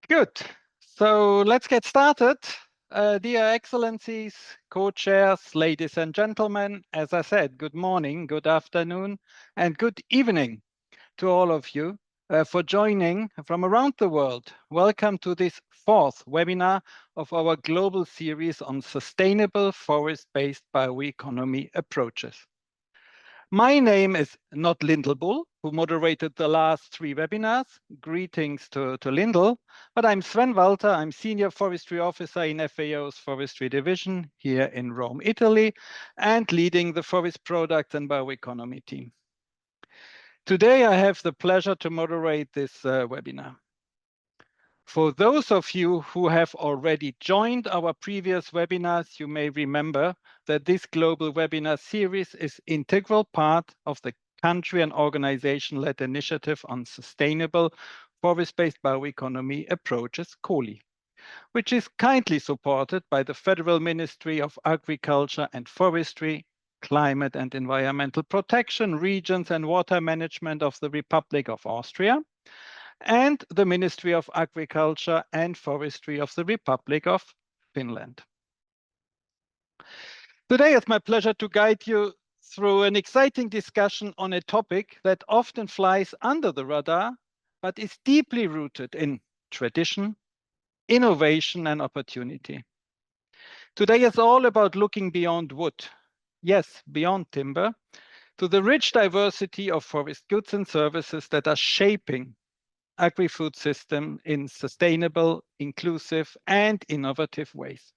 Good. So let's get started. Dear Excellencies, co-chairs, ladies and gentlemen, as I said, good morning, good afternoon, and good evening to all of you for joining from around the world. Welcome to this fourth webinar of our global series on sustainable forest-based bioeconomy approaches. My name is not Lyndall Bull, who moderated the last three webinars. Greetings to Lyndall, but I'm Sven Walter. I'm Senior Forestry Officer in FAO's Forestry Division here in Rome, Italy, and leading the Forest Products and Bioeconomy team. Today, I have the pleasure to moderate this webinar. For those of you who have already joined our previous webinars, you may remember that this global webinar series is an integral part of the country and organization-led initiative on sustainable forest-based bioeconomy approaches, COLI, which is kindly supported by the Federal Ministry of Agriculture and Forestry, Climate and Environmental Protection, Regions and Water Management of the Republic of Austria, and the Ministry of Agriculture and Forestry of the Republic of Finland. Today, it's my pleasure to guide you through an exciting discussion on a topic that often flies under the radar, but is deeply rooted in tradition, innovation, and opportunity. Today is all about looking beyond wood, yes, beyond timber, to the rich diversity of forest goods and services that are shaping agri-food system in sustainable, inclusive, and innovative ways.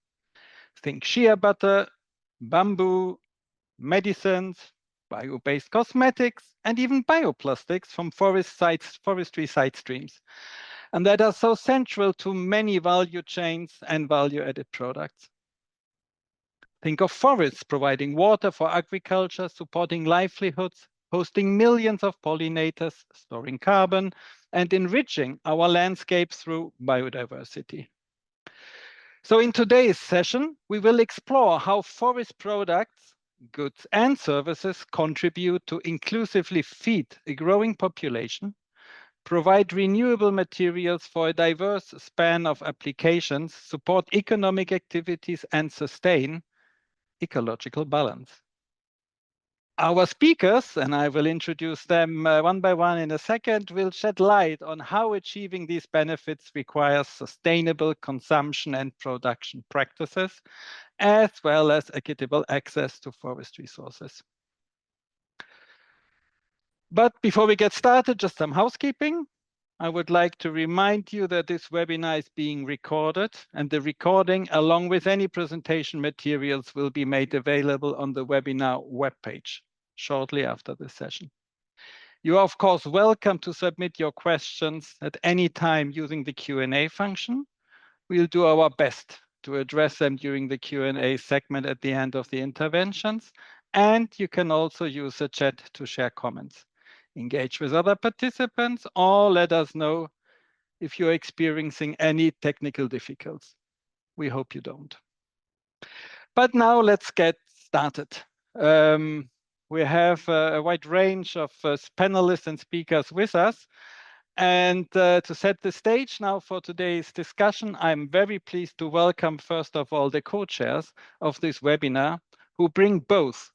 Think shea butter, bamboo, medicines, bio-based cosmetics, and even bioplastics from forestry side streams, and that are so central to many value chains and value-added products. Think of forests providing water for agriculture, supporting livelihoods, hosting millions of pollinators, storing carbon, and enriching our landscape through biodiversity. So in today's session, we will explore how forest products, goods, and services contribute to inclusively feed a growing population, provide renewable materials for a diverse span of applications, support economic activities, and sustain ecological balance. Our speakers, and I will introduce them one by one in a second, will shed light on how achieving these benefits requires sustainable consumption and production practices, as well as equitable access to forest resources. But before we get started, just some housekeeping. I would like to remind you that this webinar is being recorded, and the recording, along with any presentation materials, will be made available on the webinar webpage shortly after this session. You are, of course, welcome to submit your questions at any time using the Q&A function. We'll do our best to address them during the Q&A segment at the end of the interventions, and you can also use the chat to share comments. Engage with other participants, or let us know if you're experiencing any technical difficulties. We hope you don't. But now let's get started. We have a wide range of panelists and speakers with us. And to set the stage now for today's discussion, I'm very pleased to welcome, first of all, the co-chairs of this webinar, who bring both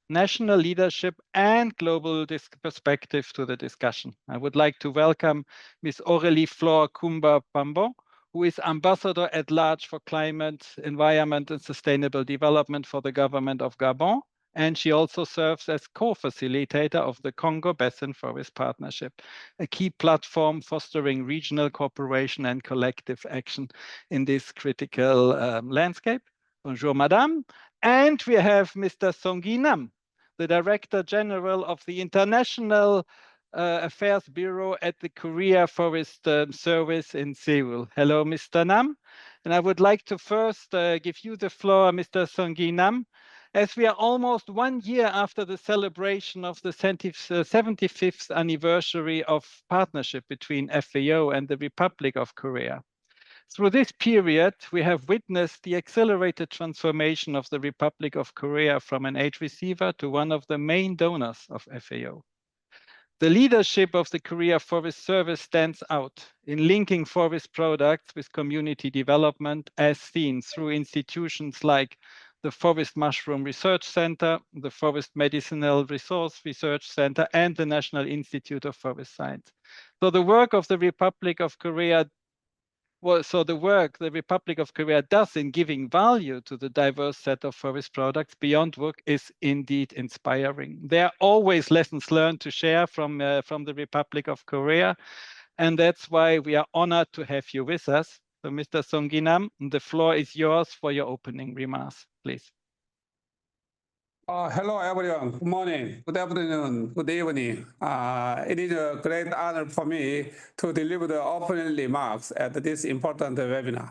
national leadership and global perspective to the discussion. I would like to welcome Ms. Aurélie Flore Kumba-Pambo, who is Ambassador at Large for Climate, Environment and Sustainable Development for the Government of Gabon. And she also serves as co-facilitator of the Congo Basin Forest Partnership, a key platform fostering regional cooperation and collective action in this critical landscape. Bonjour, madame. And we have Mr. Songyi Nam, the Director General of the International Affairs Bureau at the Korea Forest Service in Seoul. Hello, Mr. Nam. And I would like to first give you the floor, Mr. Songyi Nam, as we are almost 1 year after the celebration of the 75th anniversary of partnership between FAO and the Republic of Korea. Through this period, we have witnessed the accelerated transformation of the Republic of Korea from an aid receiver to one of the main donors of FAO. The leadership of the Korea Forest Service stands out in linking forest products with community development, as seen through institutions like the Forest Mushroom Research Center, the Forest Medicinal Resource Research Center, and the National Institute of Forest Science. So the work of the Republic of Korea the work the Republic of Korea does in giving value to the diverse set of forest products beyond wood is indeed inspiring. There are always lessons learned to share from the Republic of Korea, and that's why we are honored to have you with us. So, Mr. Songinam, the floor is yours for your opening remarks, please. Hello, everyone. Good morning, good afternoon, good evening. It is a great honor for me to deliver the opening remarks at this important webinar.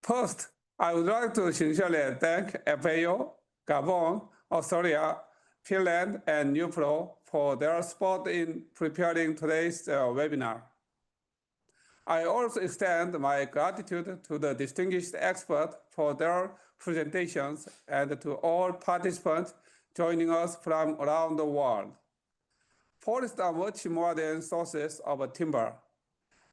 First, I would like to sincerely thank FAO, Gabon, Australia, Finland, and UPRO for their support in preparing today's webinar. I also extend my gratitude to the distinguished experts for their presentations and to all participants joining us from around the world. Forests are much more than sources of timber.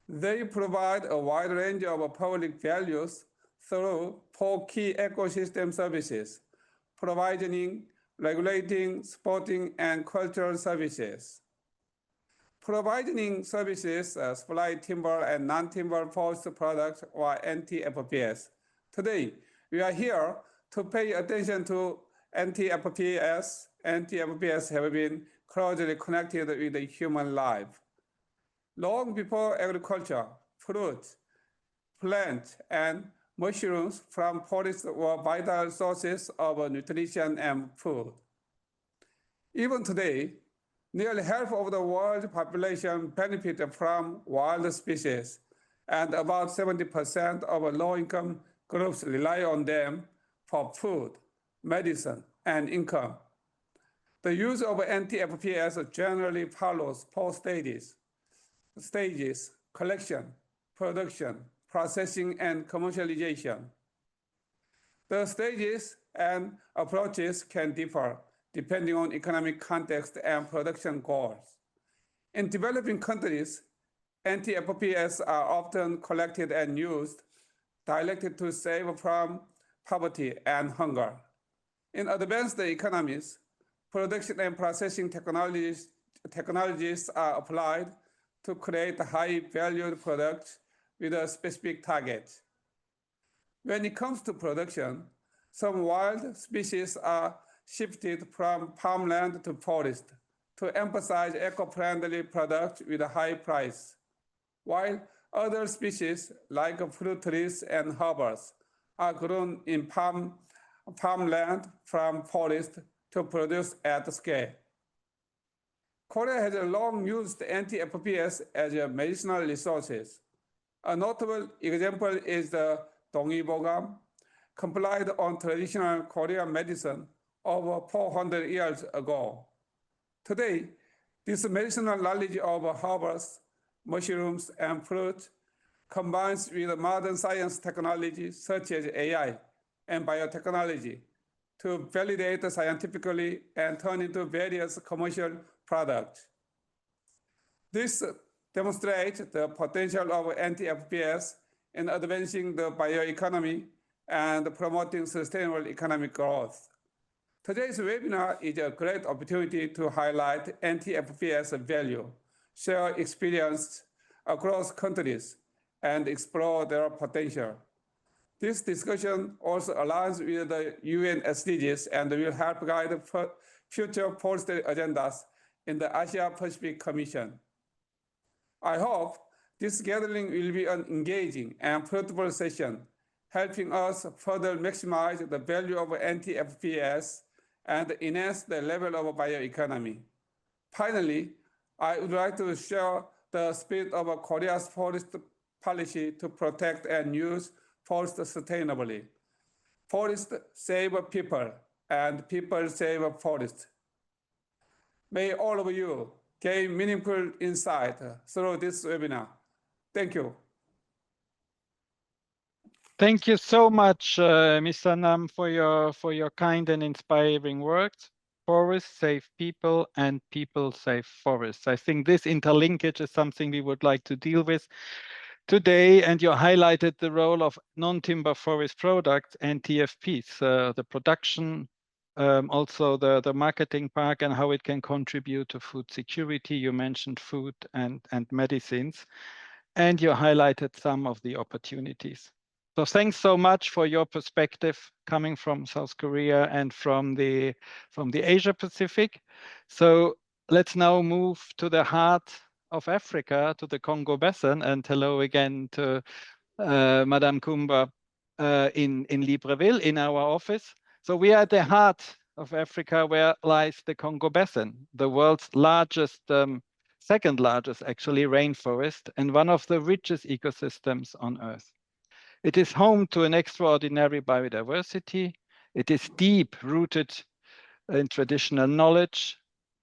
They provide a wide range of public values through 4 key ecosystem services: provisioning, regulating, supporting, and cultural services. Provisioning services supply timber and non-timber forest products, or NTFPS. Today, we are here to pay attention to NTFPS. NTFPS have been closely connected with the human life. Long before agriculture, fruit, plants, and mushrooms from forests were vital sources of nutrition and food. Even today, nearly half of the world's population benefit from wild species, and about 70% of low-income groups rely on them for food, medicine, and income. The use of NTFPS generally follows 4 stages: collection, production, processing, and commercialization. The stages and approaches can differ depending on economic context and production goals. In developing countries, NTFPS are often collected and used directly to save from poverty and hunger. In advanced economies, production and processing technologies are applied to create high-valued products with a specific target. When it comes to production, some wild species are shifted from farmland to forest to emphasize eco-friendly products with a high price, while other species like fruit trees and herbs are grown in farmland from forest to produce at scale. Korea has long used NTFPS as a medicinal resources. A notable example is the 동의보감, complied on traditional Korean medicine over 400 years ago. Today, this medicinal knowledge of herbs, mushrooms, and fruit combines with modern science technology such as AI and biotechnology to validate scientifically and turn into various commercial products. This demonstrates the potential of NTFPS in advancing the bioeconomy and promoting sustainable economic growth. Today's webinar is a great opportunity to highlight NTFPS value, share experience across countries, and explore their potential. This discussion also aligns with the UN SDGs and will help guide future policy agendas in the Asia-Pacific Commission. I hope this gathering will be an engaging and fruitful session, helping us further maximize the value of NTFPS and enhance the level of bioeconomy. Finally, I would like to share the spirit of Korea's forest policy to protect and use forests sustainably. Forests save people, and people save forests. May all of you gain meaningful insight through this webinar. Thank you. Thank you so much, Mr. Nam, for your kind and inspiring words. forests save people and people save forests. I think this interlinkage is something we would like to deal with today, and you highlighted the role of non-timber forest products and TFPs, the production, also the marketing part and how it can contribute to food security. You mentioned food and medicines, and you highlighted some of the opportunities. So thanks so much for your perspective coming from South Korea and from the Asia Pacific. So let's now move to the heart of Africa, to the Congo Basin, and hello again to Madame Kumba in Libreville, in our office. So we are at the heart of Africa, where lies the Congo Basin, the world's largest, second largest actually, rainforest, and one of the richest ecosystems on Earth. It is home to an extraordinary biodiversity. It is deep rooted in traditional knowledge,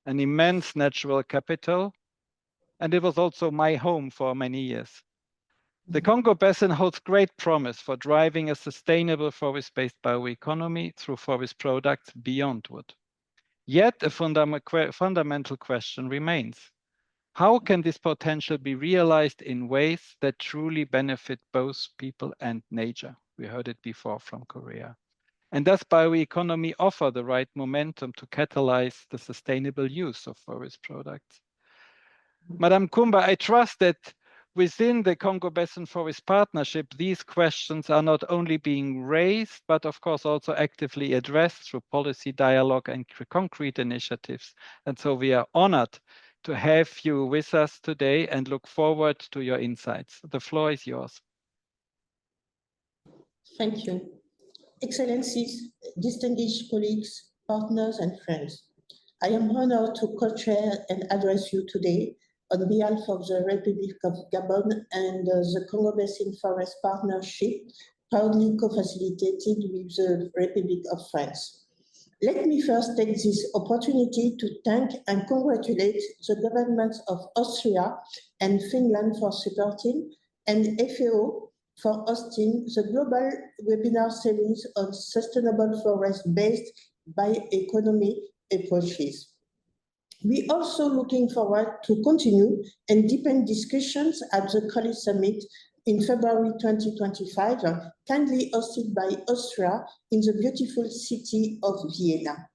an immense natural capital, and it was also my home for many years. The Congo Basin holds great promise for driving a sustainable forest-based bioeconomy through forest products beyond wood. Yet a fundamental question remains. How can this potential be realized in ways that truly benefit both people and nature? We heard it before from Korea. And does bioeconomy offer the right momentum to catalyze the sustainable use of forest products? Madame Kumba, I trust that within the Congo Basin Forest Partnership, these questions are not only being raised, but of course also actively addressed through policy dialogue and concrete initiatives. And so we are honored to have you with us today and look forward to your insights. The floor is yours. Thank you. Excellencies, distinguished colleagues, partners, and friends, I am honored to co-chair and address you today on behalf of the Republic of Gabon and the Congo Basin Forest Partnership, proudly co-facilitated with the Republic of France. Let me first take this opportunity to thank and congratulate the governments of Austria and Finland for supporting, and FAO for hosting the global webinar series on sustainable forest-based bioeconomy approaches. We are also looking forward to continue and deepen discussions at the Cali Summit in February 2025, kindly hosted by Austria in the beautiful city of Vienna.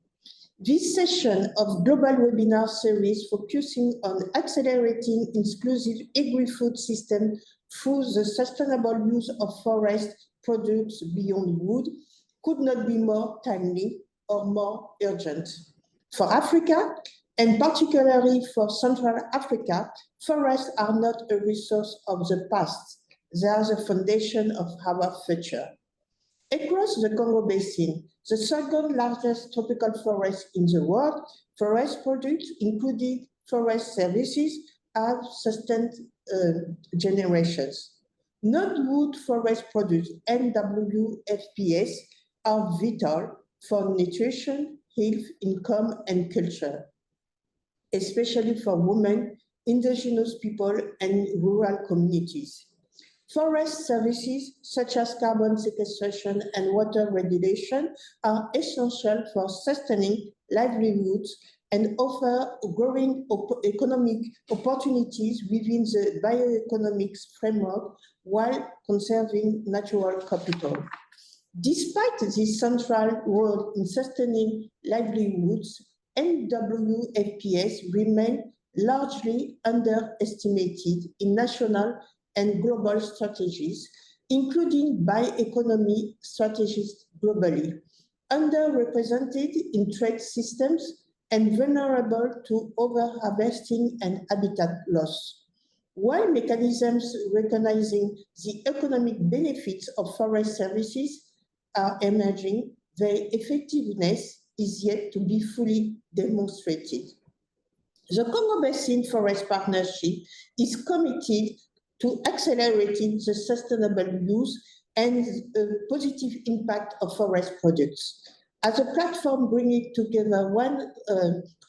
This session of global webinar series focusing on accelerating inclusive agri-food system through the sustainable use of forest products beyond wood could not be more timely or more urgent. For Africa, and particularly for Central Africa, forests are not a resource of the past. They are the foundation of our future. Across the Congo Basin, the second largest tropical forest in the world, forest products, including forest services, have sustained generations. Non-wood forest products, NWFPS, are vital for nutrition, health, income, and culture, especially for women, indigenous people, and rural communities. Forest services such as carbon sequestration and water regulation are essential for sustaining livelihoods and offer growing economic opportunities within the bioeconomics framework while conserving natural capital. Despite this central role in sustaining livelihoods, NWFPS remain largely underestimated in national and global strategies, including bioeconomy strategies globally, underrepresented in trade systems and vulnerable to overharvesting and habitat loss. While mechanisms recognizing the economic benefits of forest services are emerging, their effectiveness is yet to be fully demonstrated. The Congo Basin Forest Partnership is committed to accelerating the sustainable use and positive impact of forest products. As a platform bringing together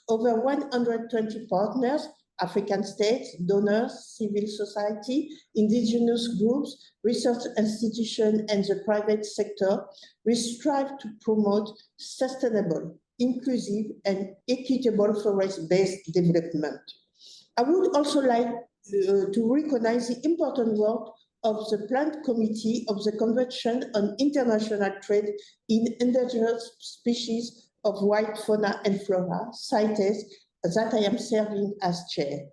over 120 partners, African states, donors, civil society, indigenous groups, research institutions, and the private sector, we strive to promote sustainable, inclusive, and equitable forest-based development. I would also like to recognize the important work of the Plant Committee of the Convention on International Trade in Endangered Species of Wild Fauna and Flora, CITES, that I am serving as chair.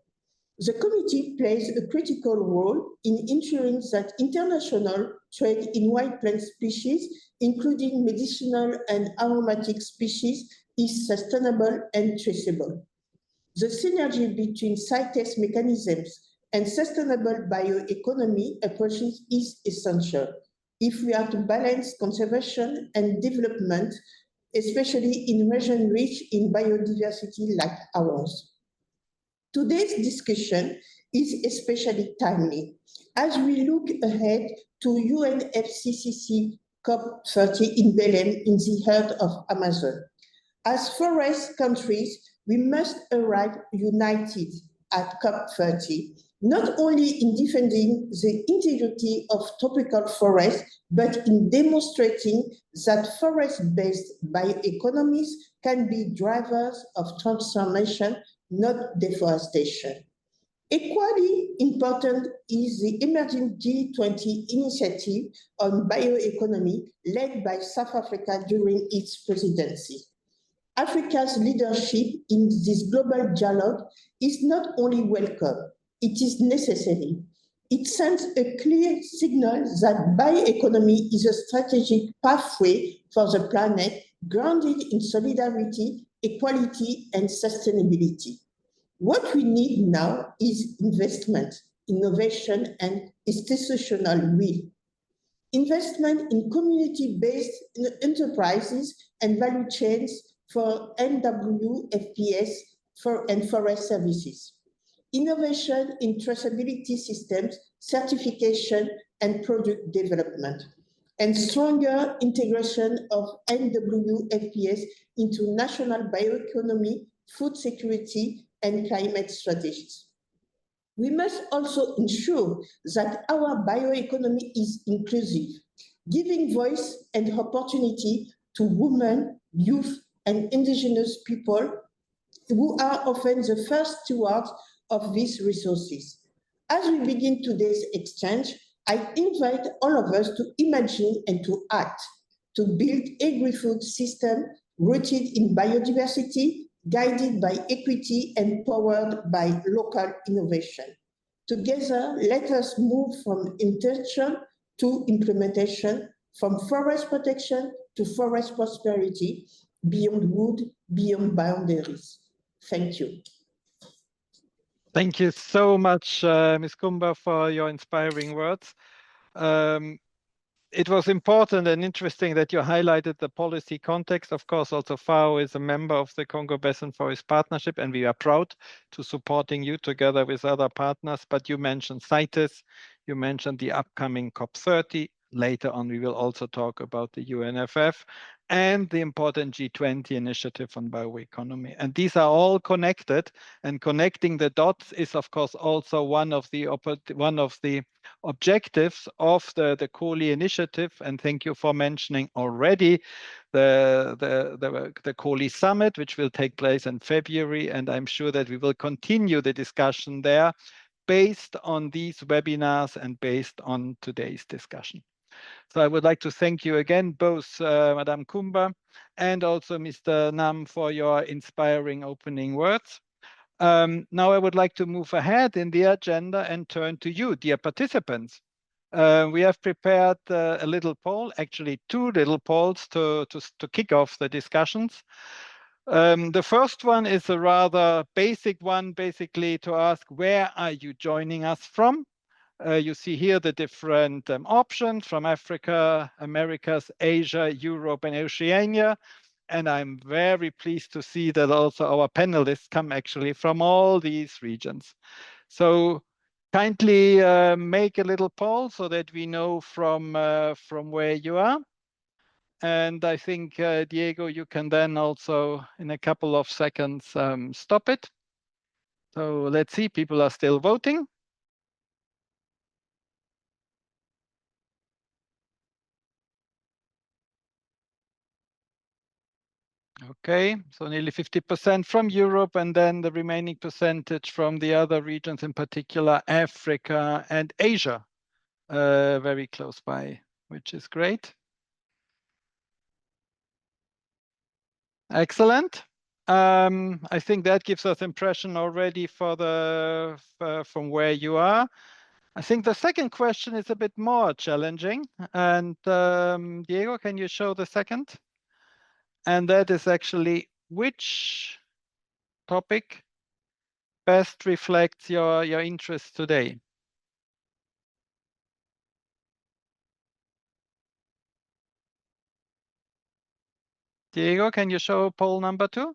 The committee plays a critical role in ensuring that international trade in wild plant species, including medicinal and aromatic species, is sustainable and traceable. The synergy between CITES mechanisms and sustainable bioeconomy approaches is essential if we are to balance conservation and development, especially in regions rich in biodiversity like ours. Today's discussion is especially timely as we look ahead to UNFCCC COP30 in Belém in the heart of Amazon. As forest countries, we must arrive united at COP30, not only in defending the integrity of tropical forests, but in demonstrating that forest-based bioeconomies can be drivers of transformation, not deforestation. Equally important is the emerging G20 initiative on bioeconomy led by South Africa during its presidency. Africa's leadership in this global dialogue is not only welcome, it is necessary. It sends a clear signal that bioeconomy is a strategic pathway for the planet grounded in solidarity, equality, and sustainability. What we need now is investment, innovation, and institutional will. Investment in community-based enterprises and value chains for NWFPS and forest services. Innovation in traceability systems, certification, and product development. And stronger integration of NWFPS into national bioeconomy, food security, and climate strategies. We must also ensure that our bioeconomy is inclusive, giving voice and opportunity to women, youth, and indigenous people who are often the first stewards of these resources. As we begin today's exchange, I invite all of us to imagine and to act, to build agri-food system rooted in biodiversity, guided by equity and powered by local innovation. Together, let us move from intention to implementation, from forest protection to forest prosperity, beyond wood, beyond boundaries. Thank you. Thank you so much, Ms. Kumba, for your inspiring words. It was important and interesting that you highlighted the policy context. Of course, also FAO is a member of the Congo Basin Forest Partnership, and we are proud to supporting you together with other partners. But you mentioned CITES, you mentioned the upcoming COP30. Later on, we will also talk about the UNFF and the important G20 initiative on bioeconomy. And these are all connected, and connecting the dots is, of course, also one of the objectives of the COLI initiative. And thank you for mentioning already the COLI summit, which will take place in February. And I'm sure that we will continue the discussion there based on these webinars and based on today's discussion. So I would like to thank you again, both Madame Kumba and also Mr. Nam, for your inspiring opening words. Now I would like to move ahead in the agenda and turn to you, dear participants. We have prepared a little poll, actually two little polls to kick off the discussions. The first one is a rather basic one, basically to ask, where are you joining us from? You see here the different options from Africa, Americas, Asia, Europe, and Oceania. And I'm very pleased to see that also our panelists come actually from all these regions. So kindly make a little poll so that we know from where you are. And I think, Diego, you can then also, in a couple of seconds, stop it. So let's see, people are still voting. Okay, so nearly 50% from Europe, and then the remaining percentage from the other regions, in particular Africa and Asia, very close by, which is great. Excellent. I think that gives us impression already for the from where you are. I think the second question is a bit more challenging. And Diego, can you show the second? And that is actually which topic best reflects your interest today? Diego, can you show poll number 2?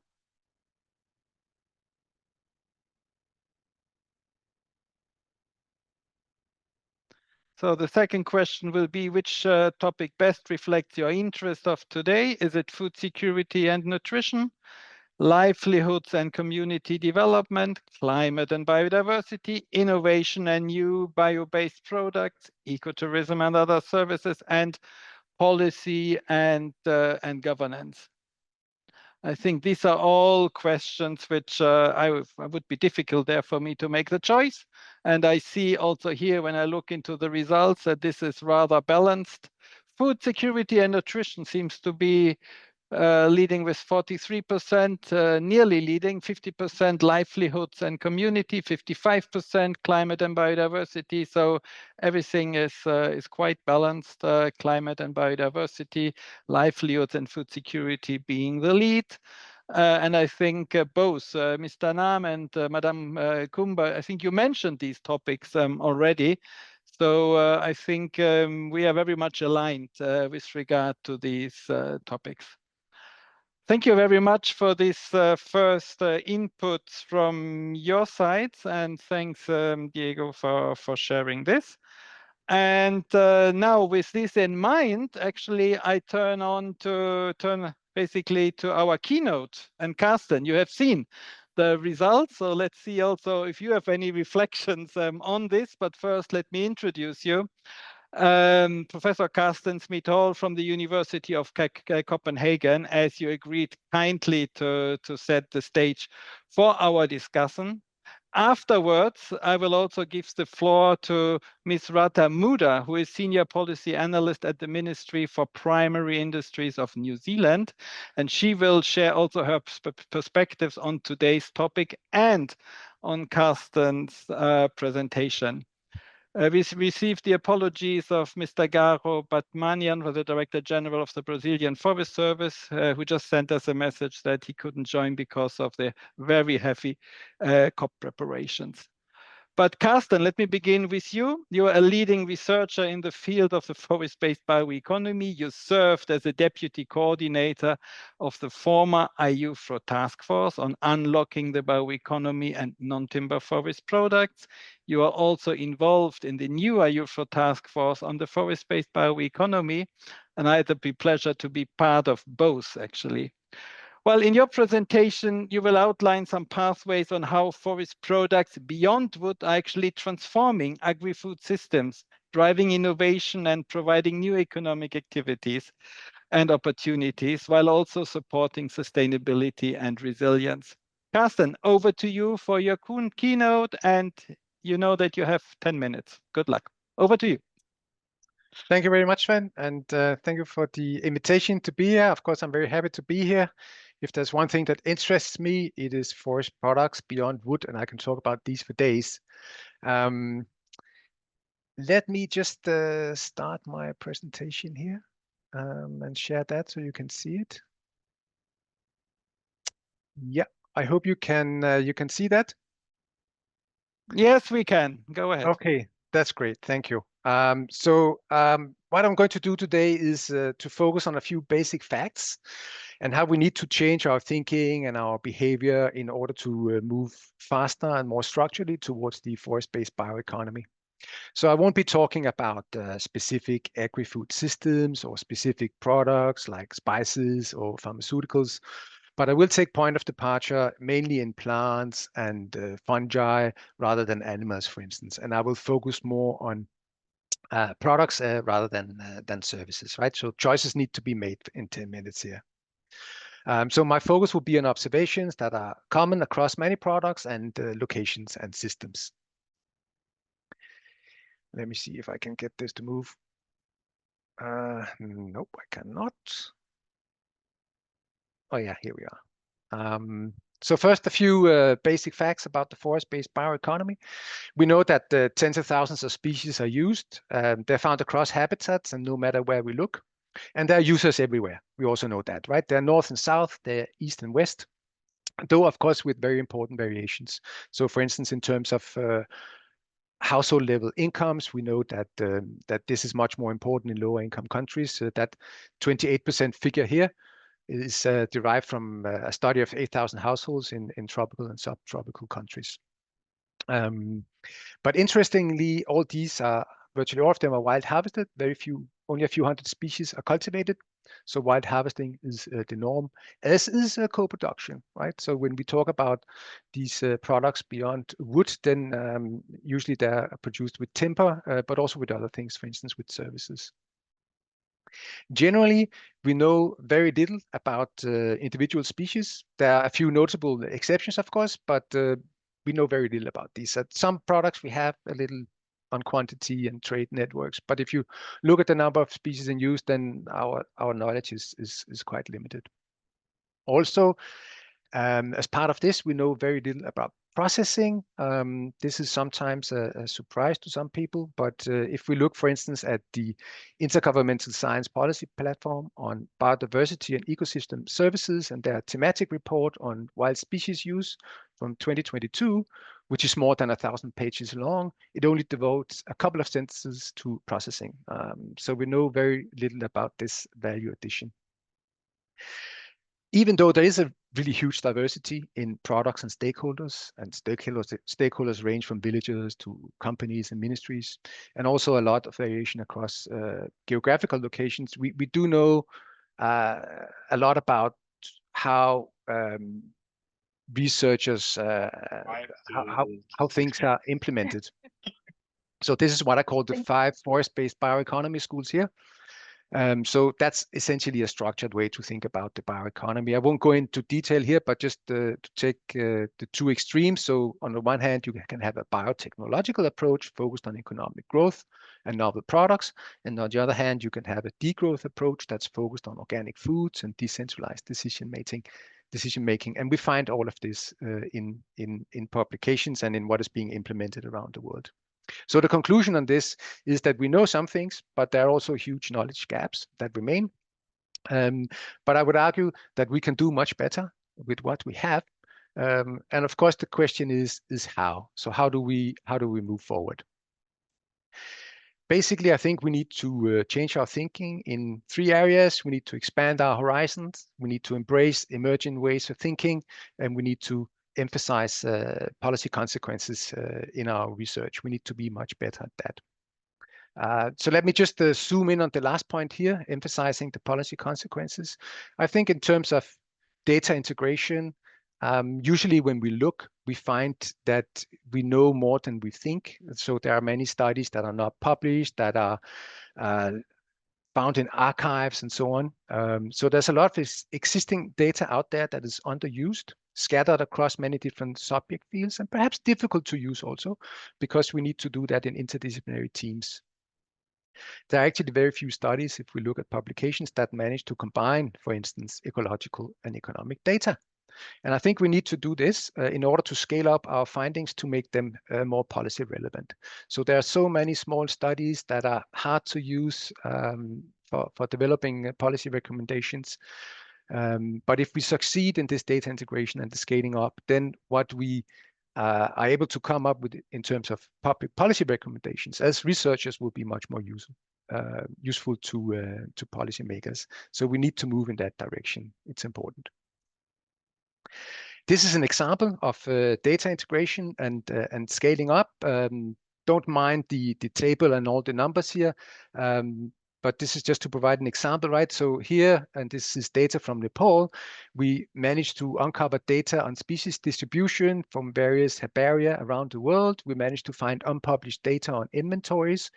So the second question will be which topic best reflects your interest of today? Is it food security and nutrition, livelihoods and community development, climate and biodiversity, innovation and new bio-based products, ecotourism and other services, and policy and governance? I think these are all questions which I would be difficult there for me to make the choice. And I see also here when I look into the results that this is rather balanced. Food security and nutrition seems to be leading with 43%, nearly leading, 50% livelihoods and community, 55% climate and biodiversity. So everything is quite balanced, climate and biodiversity, livelihoods and food security being the lead. And I think both Mr. Nam and Madame Kumba, I think you mentioned these topics already. So I think we are very much aligned with regard to these topics. Thank you very much for this first inputs from your side, and thanks, Diego, for sharing this. And now with this in mind, actually, I turn basically to our keynote. And Carsten, you have seen the results. So let's see also if you have any reflections on this. But first, let me introduce you. Professor Carsten Smith-Hall from the University of Copenhagen, as you agreed kindly to set the stage for our discussion. Afterwards, I will also give the floor to Ms. Rata Muda, who is Senior Policy Analyst at the Ministry for Primary Industries of New Zealand. And she will share also her perspectives on today's topic and on Carsten's presentation. We received the apologies of Mr. Garo Batmanian, the Director General of the Brazilian Forest Service, who just sent us a message that he couldn't join because of the very heavy COP preparations. But Carsten, let me begin with you. You are a leading researcher in the field of the forest-based bioeconomy. You served as a deputy coordinator of the former IUFRO task force on unlocking the bioeconomy and non-timber forest products. You are also involved in the new IUFRO task force on the forest-based bioeconomy, and I had the pleasure to be part of both, actually. Well, in your presentation, you will outline some pathways on how forest products beyond wood are actually transforming agri-food systems, driving innovation and providing new economic activities and opportunities, while also supporting sustainability and resilience. Carsten, over to you for your keynote, and you know that you have 10 minutes. Good luck. Over to you. Thank you very much, Sven, and thank you for the invitation to be here. Of course, I'm very happy to be here. If there's one thing that interests me, it is forest products beyond wood, and I can talk about these for days. Let me just start my presentation here and share that so you can see it. Yeah, I hope you can see that. Yes, we can. Go ahead. Okay, that's great. Thank you. What I'm going to do today is to focus on a few basic facts and how we need to change our thinking and our behavior in order to move faster and more structurally towards the forest-based bioeconomy. So I won't be talking about specific agri-food systems or specific products like spices or pharmaceuticals, but I will take point of departure mainly in plants and fungi rather than animals, for instance. And I will focus more on products rather than services, right? So choices need to be made in 10 minutes here. So my focus will be on observations that are common across many products and locations and systems. Let me see if I can get this to move. Nope, I cannot. Oh yeah, here we are. So first, a few basic facts about the forest-based bioeconomy. We know that tens of thousands of species are used. They're found across habitats and no matter where we look. And there are users everywhere. We also know that, right? They're north and south, they're east and west, though, of course, with very important variations. So for instance, in terms of household level incomes, we know that that this is much more important in lower income countries. That 28% figure here is derived from a study of 8,000 households in tropical and subtropical countries. But interestingly, all these are virtually all of them are wild harvested. Only a few hundred species are cultivated. So wild harvesting is the norm, as is co-production, right? So when we talk about these products beyond wood, then usually they're produced with timber, but also with other things, for instance, with services. Generally, we know very little about individual species. There are a few notable exceptions, of course, but we know very little about these. Some products we have a little on quantity and trade networks, but if you look at the number of species in use, then our knowledge is quite limited. Also, as part of this, we know very little about processing. This is sometimes a surprise to some people, but if we look, for instance, at the Intergovernmental Science Policy Platform on Biodiversity and Ecosystem Services and their thematic report on wild species use from 2022, which is more than 1,000 pages long, it only devotes a couple of sentences to processing. So we know very little about this value addition. Even though there is a really huge diversity in products and stakeholders range from villagers to companies and ministries, and also a lot of variation across geographical locations, we do know a lot about how researchers, how things are implemented. So this is what I call the 5 forest-based bioeconomy schools here. So that's essentially a structured way to think about the bioeconomy. I won't go into detail here, but just to take the 2 extremes. So on the one hand, you can have a biotechnological approach focused on economic growth and novel products. And on the other hand, you can have a degrowth approach that's focused on organic foods and decentralized decision making. And we find all of this in publications and in what is being implemented around the world. So the conclusion on this is that we know some things, but there are also huge knowledge gaps that remain. But I would argue that we can do much better with what we have. And of course, the question is how. So how do we move forward? Basically, I think we need to change our thinking in 3 areas. We need to expand our horizons. We need to embrace emerging ways of thinking, and we need to emphasize policy consequences in our research. We need to be much better at that. So let me just zoom in on the last point here, emphasizing the policy consequences. I think in terms of data integration, usually when we look, we find that we know more than we think. So there are many studies that are not published, that are found in archives and so on. So there's a lot of existing data out there that is underused, scattered across many different subject fields, and perhaps difficult to use also, because we need to do that in interdisciplinary teams. There are actually very few studies, if we look at publications, that manage to combine, for instance, ecological and economic data. And I think we need to do this in order to scale up our findings to make them more policy relevant. So there are so many small studies that are hard to use for developing policy recommendations. But if we succeed in this data integration and the scaling up, then what we are able to come up with in terms of public policy recommendations as researchers will be much more useful to policymakers. So we need to move in that direction. It's important. This is an example of data integration and scaling up. Don't mind the table and all the numbers here, but this is just to provide an example, right? So here, and this is data from Nepal, we managed to uncover data on species distribution from various herbaria around the world. We managed to find unpublished data on inventories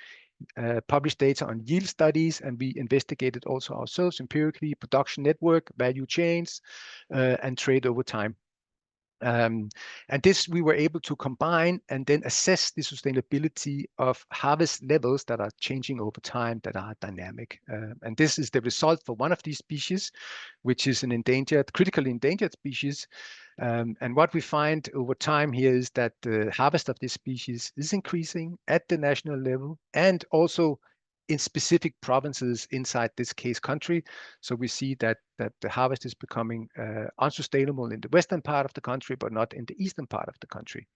published data on yield studies, and we investigated also ourselves empirically production network, value chains, and trade over time. And this we were able to combine and then assess the sustainability of harvest levels that are changing over time, that are dynamic. And this is the result for one of these species, which is an endangered, critically endangered species. And what we find over time here is that the harvest of this species is increasing at the national level and also in specific provinces inside this case country. So we see that the harvest is becoming unsustainable in the western part of the country, but not in the eastern part of the country.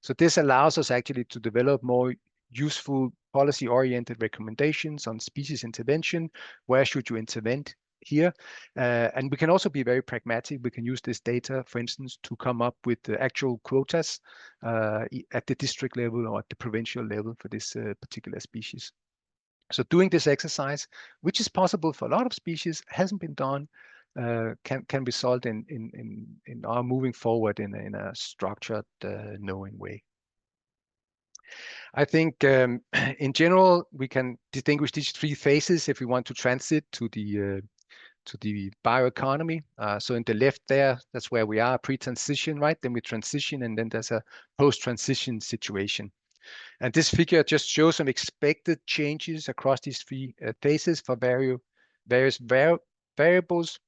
So this allows us actually to develop more useful policy-oriented recommendations on species intervention. Where should you intervene here? And we can also be very pragmatic. We can use this data, for instance, to come up with the actual quotas at the district level or at the provincial level for this particular species. So doing this exercise, which is possible for a lot of species, hasn't been done, can result in our moving forward in a structured, knowing way. I think in general, we can distinguish these three phases if we want to transit to the bioeconomy. So in the left there, that's where we are, pre-transition, right? Then we transition, and then there's a post-transition situation. And this figure just shows some expected changes across these three phases for various variables.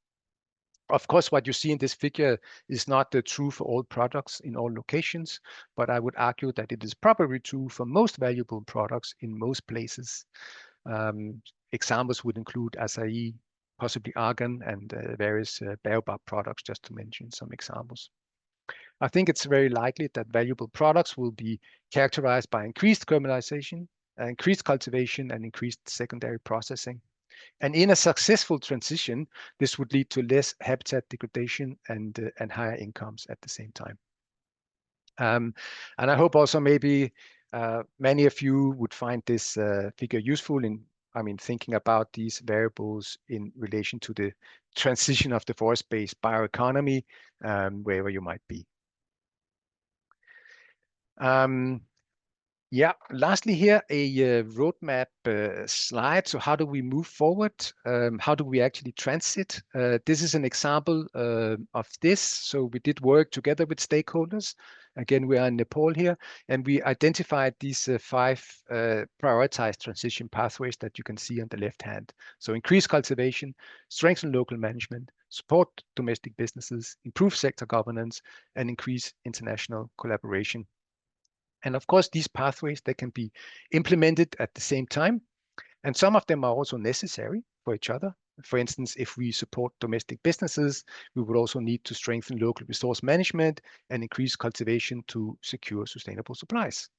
Of course, what you see in this figure is not true for all products in all locations, but I would argue that it is probably true for most valuable products in most places. Examples would include acai, possibly argan, and various baobab products, just to mention some examples. I think it's very likely that valuable products will be characterized by increased commercialization, increased cultivation, and increased secondary processing. And in a successful transition, this would lead to less habitat degradation and higher incomes at the same time. And I hope also maybe many of you would find this figure useful in, thinking about these variables in relation to the transition of the forest-based bioeconomy, wherever you might be. Yeah, lastly here, a roadmap slide. So how do we move forward? How do we actually transit? This is an example of this. So we did work together with stakeholders. Again, we are in Nepal here, and we identified these 5 prioritized transition pathways that you can see on the left hand. So increase cultivation, strengthen local management, support domestic businesses, improve sector governance, and increase international collaboration. And of course, these pathways, they can be implemented at the same time. And some of them are also necessary for each other. For instance, if we support domestic businesses, we would also need to strengthen local resource management and increase cultivation to secure sustainable supplies.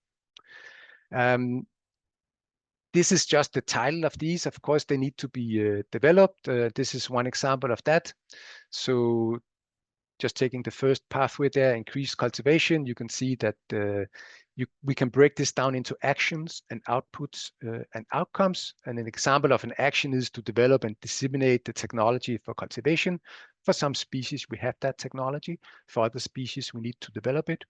This is just the title of these. Of course, they need to be developed. This is one example of that. So just taking the first pathway there, increase cultivation, you can see that we can break this down into actions and outputs and outcomes. And an example of an action is to develop and disseminate the technology for cultivation. For some species, we have that technology. For other species, we need to develop it.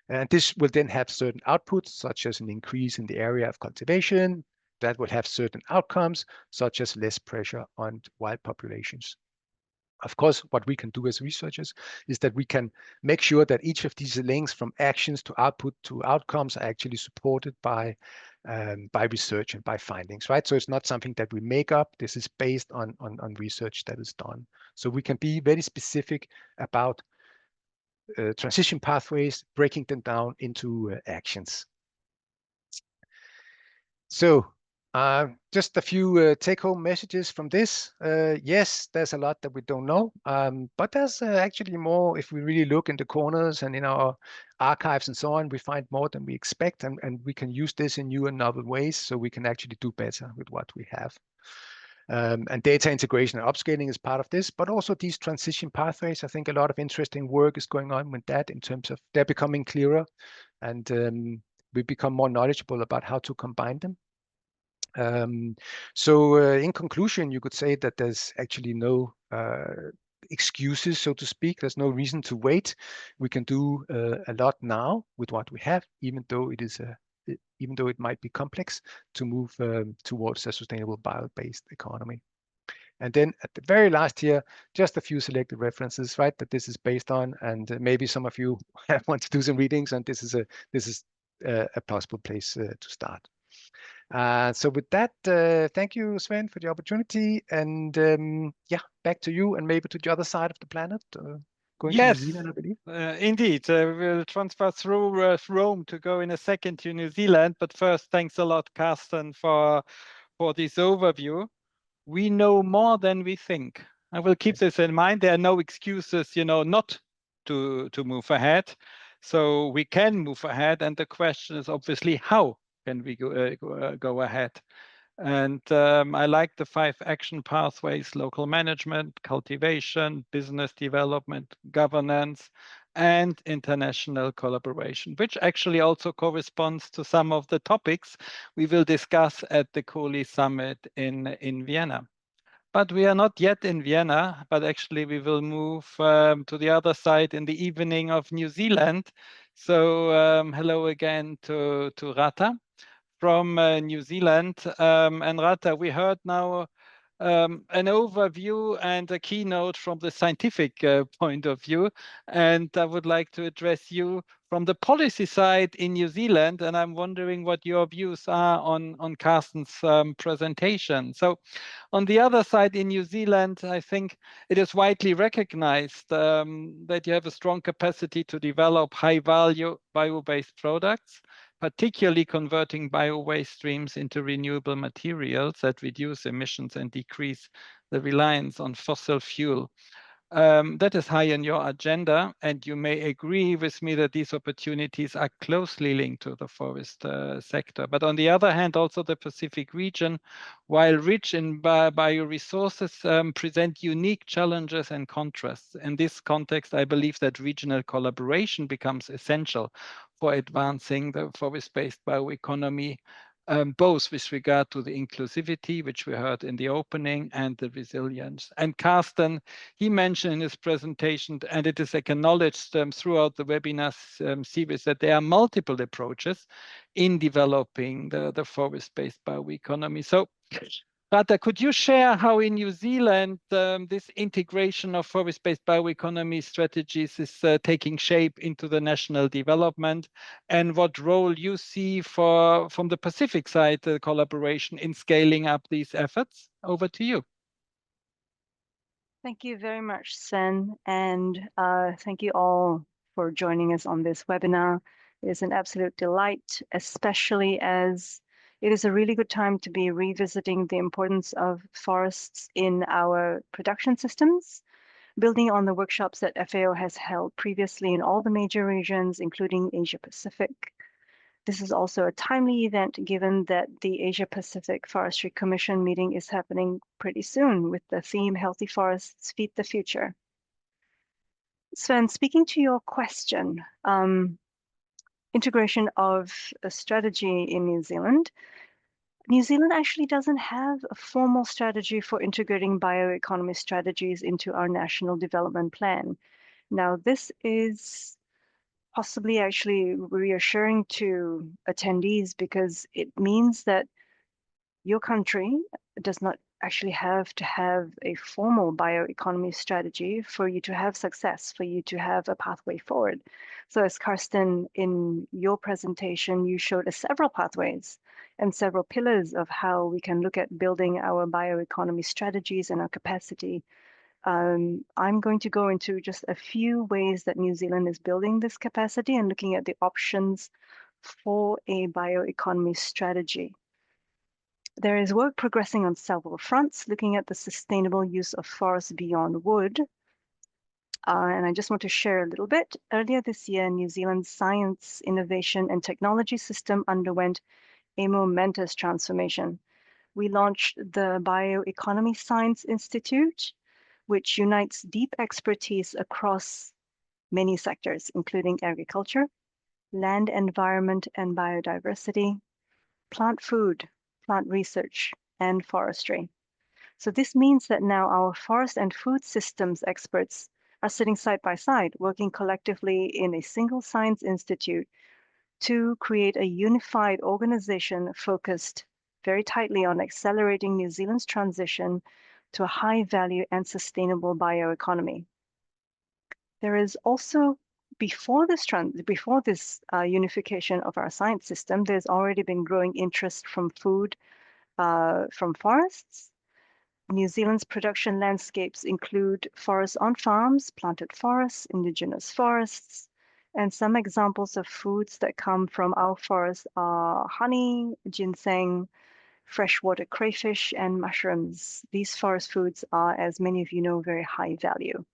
And this will then have certain outputs, such as an increase in the area of cultivation. That will have certain outcomes, such as less pressure on wild populations. Of course, what we can do as researchers is that we can make sure that each of these links from actions to output to outcomes are actually supported by research and by findings, right? So it's not something that we make up. This is based on research that is done. So we can be very specific about transition pathways, breaking them down into actions. So just a few take-home messages from this. Yes, there's a lot that we don't know, but there's actually more. If we really look in the corners and in our archives and so on, we find more than we expect, and we can use this in new and novel ways, so we can actually do better with what we have. And data integration and upscaling is part of this, but also these transition pathways. I think a lot of interesting work is going on with that in terms of they're becoming clearer, and we become more knowledgeable about how to combine them. So in conclusion, you could say that there's actually no excuses, so to speak. There's no reason to wait. We can do a lot now with what we have, even though it is a even though it might be complex, to move towards a sustainable bio-based economy. And then at the very last here, just a few selected references, right, that this is based on, and maybe some of you want to do some readings, and this is a possible place to start. So with that, thank you, Sven, for the opportunity, and yeah, back to you, and maybe to the other side of the planet, going to New Zealand, I believe. Indeed, we'll transfer through Rome to go in a second to New Zealand. But first, thanks a lot, Carsten, for this overview. We know more than we think. I will keep this in mind. There are no excuses, not to move ahead. So we can move ahead, and the question is obviously how can we go ahead? And I like the 5 action pathways: local management, cultivation, business development, governance, and international collaboration, which actually also corresponds to some of the topics we will discuss at the COLI summit in Vienna. But we are not yet in Vienna, but actually we will move to the other side in the evening of New Zealand. So hello again to Rata from New Zealand. And Rata, we heard now an overview and a keynote from the scientific point of view. And I would like to address you from the policy side in New Zealand. And I'm wondering what your views are on Carsten's presentation. So on the other side in New Zealand, I think it is widely recognized that you have a strong capacity to develop high-value bio-based products, particularly converting bio-waste streams into renewable materials that reduce emissions and decrease the reliance on fossil fuel. That is high on your agenda, and you may agree with me that these opportunities are closely linked to the forest sector. But on the other hand, also the Pacific region, while rich in bioresources, present unique challenges and contrasts. In this context, I believe that regional collaboration becomes essential for advancing the forest-based bioeconomy, both with regard to the inclusivity, which we heard in the opening, and the resilience. And Carsten, he mentioned in his presentation, and it is acknowledged throughout the webinar series, that there are multiple approaches in developing the forest-based bioeconomy. So, Rata, could you share how in New Zealand this integration of forest-based bioeconomy strategies is taking shape into the national development, and what role you see from the Pacific side, the collaboration in scaling up these efforts? Over to you. Thank you very much, Sven, and thank you all for joining us on this webinar. It is an absolute delight, especially as it is a really good time to be revisiting the importance of forests in our production systems, building on the workshops that FAO has held previously in all the major regions, including Asia Pacific. This is also a timely event given that the Asia Pacific Forestry Commission meeting is happening pretty soon with the theme Healthy Forests Feed the Future. Sven, speaking to your question, integration of a strategy in New Zealand. New Zealand actually doesn't have a formal strategy for integrating bioeconomy strategies into our national development plan. Now, this is possibly actually reassuring to attendees because it means that your country does not actually have to have a formal bioeconomy strategy for you to have success, for you to have a pathway forward. So as Carsten, in your presentation, you showed us several pathways and several pillars of how we can look at building our bioeconomy strategies and our capacity. I'm going to go into just a few ways that New Zealand is building this capacity and looking at the options for a bioeconomy strategy. There is work progressing on several fronts, looking at the sustainable use of forests beyond wood. And I just want to share a little bit. Earlier this year, New Zealand's science, innovation, and technology system underwent a momentous transformation. We launched the Bioeconomy Science Institute, which unites deep expertise across many sectors, including agriculture, land environment and biodiversity, plant food, plant research, and forestry. So this means that now our forest and food systems experts are sitting side by side, working collectively in a single science institute to create a unified organization focused very tightly on accelerating New Zealand's transition to a high value and sustainable bioeconomy. There is also, before this unification of our science system, there's already been growing interest from forests. New Zealand's production landscapes include forests on farms, planted forests, indigenous forests, and some examples of foods that come from our forests are honey, ginseng, freshwater crayfish, and mushrooms. These forest foods are, as many of you know, very high value.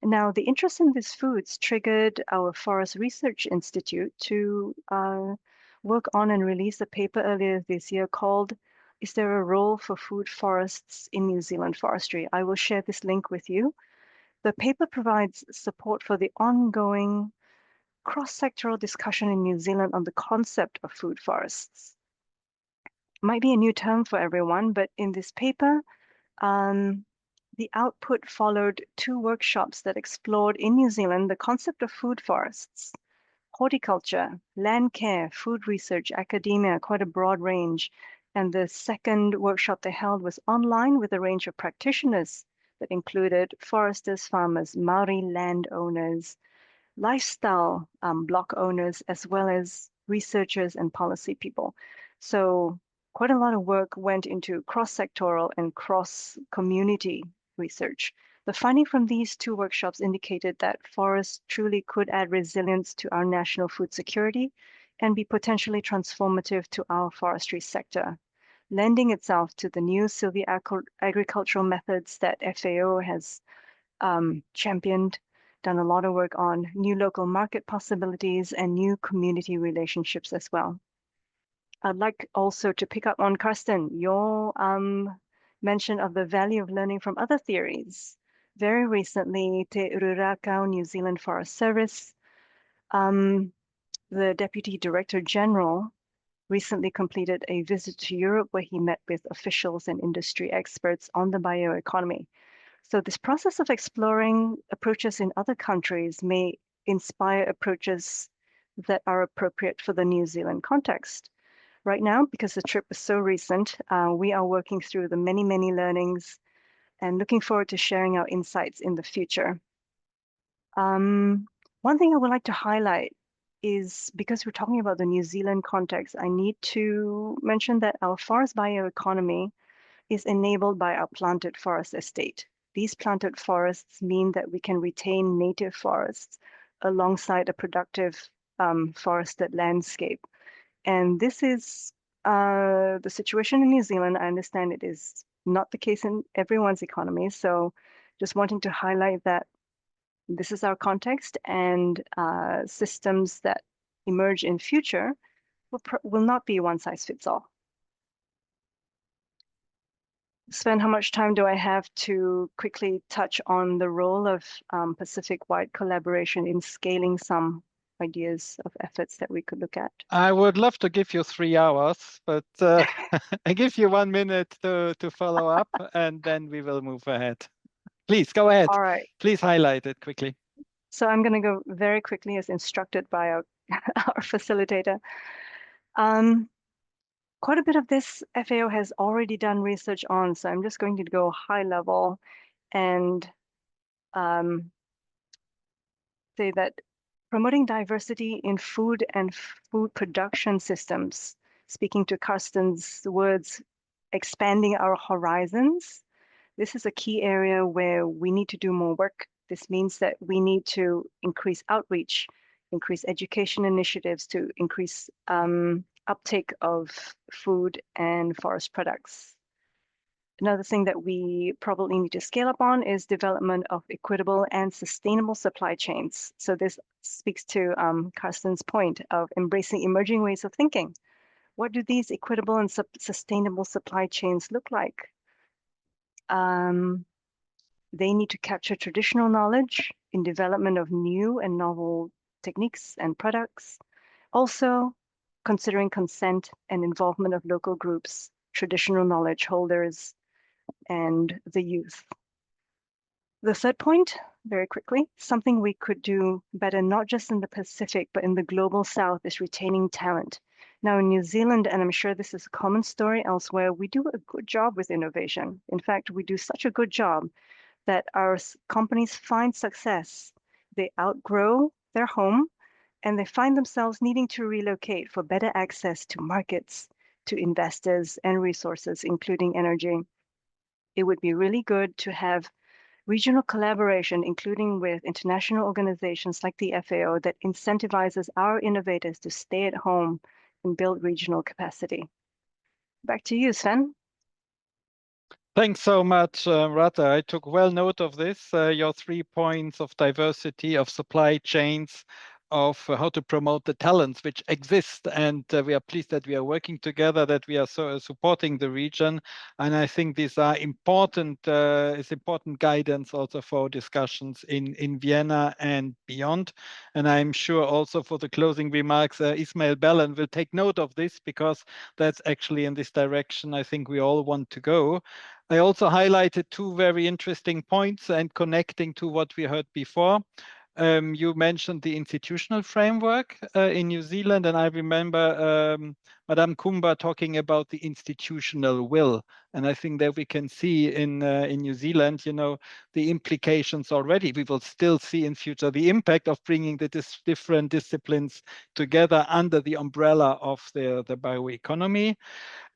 Now, the interest in these foods triggered our Forest Research Institute to work on and release a paper earlier this year called "Is There a Role for Food Forests in New Zealand Forestry?" I will share this link with you. The paper provides support for the ongoing cross-sectoral discussion in New Zealand on the concept of food forests. Might be a new term for everyone, but in this paper, the output followed 2 workshops that explored in New Zealand the concept of food forests, horticulture, land care, food research, academia, quite a broad range. And the second workshop they held was online with a range of practitioners that included foresters, farmers, Maori landowners, lifestyle block owners, as well as researchers and policy people. So quite a lot of work went into cross-sectoral and cross-community research. The finding from these 2 workshops indicated that forests truly could add resilience to our national food security and be potentially transformative to our forestry sector, lending itself to the new silvi-agricultural methods that FAO has championed, done a lot of work on, new local market possibilities, and new community relationships as well. I'd like also to pick up on, Karsten, your mention of the value of learning from other theories. Very recently, Te Ururakau New Zealand Forest Service, the Deputy Director General, recently completed a visit to Europe where he met with officials and industry experts on the bioeconomy. So this process of exploring approaches in other countries may inspire approaches that are appropriate for the New Zealand context. Right now, because the trip was so recent, we are working through the many, many learnings and looking forward to sharing our insights in the future. One thing I would like to highlight is, because we're talking about the New Zealand context, I need to mention that our forest bioeconomy is enabled by our planted forest estate. These planted forests mean that we can retain native forests alongside a productive forested landscape. And this is the situation in New Zealand. I understand it is not the case in everyone's economy. So just wanting to highlight that this is our context, and systems that emerge in future will not be one size fits all. Sven, how much time do I have to quickly touch on the role of Pacific-wide collaboration in scaling some ideas of efforts that we could look at? I would love to give you 3 hours, but I give you 1 minute to follow up, and then we will move ahead. Please go ahead. All right. Please highlight it quickly. So I'm going to go very quickly as instructed by our facilitator. Quite a bit of this FAO has already done research on, so I'm just going to go high level and say that promoting diversity in food and food production systems, speaking to Karsten's words, expanding our horizons, this is a key area where we need to do more work. This means that we need to increase outreach, increase education initiatives to increase uptake of food and forest products. Another thing that we probably need to scale up on is development of equitable and sustainable supply chains. So this speaks to Karsten's point of embracing emerging ways of thinking. What do these equitable and sustainable supply chains look like? They need to capture traditional knowledge in development of new and novel techniques and products. Also, considering consent and involvement of local groups, traditional knowledge holders, and the youth. The third point, very quickly. Something we could do better, not just in the Pacific, but in the global South, is retaining talent. Now, in New Zealand, and I'm sure this is a common story elsewhere, we do a good job with innovation. In fact, we do such a good job that our companies find success. They outgrow their home and they find themselves needing to relocate for better access to markets, to investors and resources, including energy. It would be really good to have regional collaboration, including with international organizations like the FAO, that incentivizes our innovators to stay at home and build regional capacity. Back to you, Sven. Thanks so much, Rata. I took well note of this, your 3 points of diversity, of supply chains, of how to promote the talents which exist. And we are pleased that we are working together, that we are supporting the region. And I think these are important, it's important guidance also for discussions in Vienna and beyond. And I'm sure also for the closing remarks, Ismail Belen will take note of this, because that's actually in this direction I think we all want to go. I also highlighted 2 very interesting points and connecting to what we heard before. You mentioned the institutional framework in New Zealand, and I remember Madame Kumba talking about the institutional will. And I think that we can see in New Zealand, you know, the implications already. We will still see in future the impact of bringing the different disciplines together under the umbrella of the bioeconomy.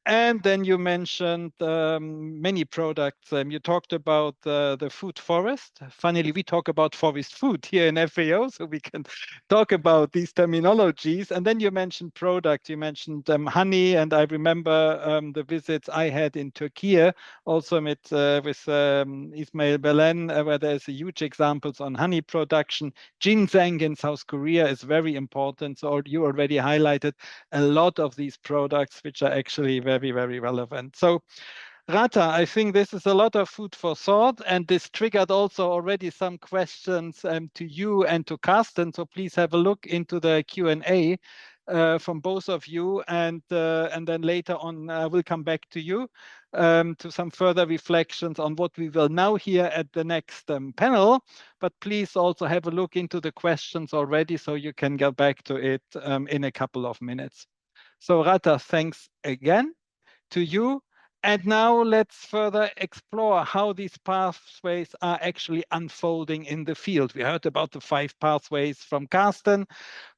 And then you mentioned many products. You talked about the food forest. Funnily, we talk about forest food here in FAO, so we can talk about these terminologies. And then you mentioned product. You mentioned honey, and I remember the visits I had in Turkey, also with Ismail Belen, where there's huge examples on honey production. Ginseng in South Korea is very important. So you already highlighted a lot of these products, which are actually very, very relevant. So Rata, I think this is a lot of food for thought, and this triggered also already some questions to you and to Carsten. So please have a look into the Q&A from both of you, and then later on we'll come back to you to some further reflections on what we will now hear at the next panel. But please also have a look into the questions already, so you can get back to it in a couple of minutes. So Rata, thanks again to you. And now let's further explore how these pathways are actually unfolding in the field. We heard about the 5 pathways from Carsten,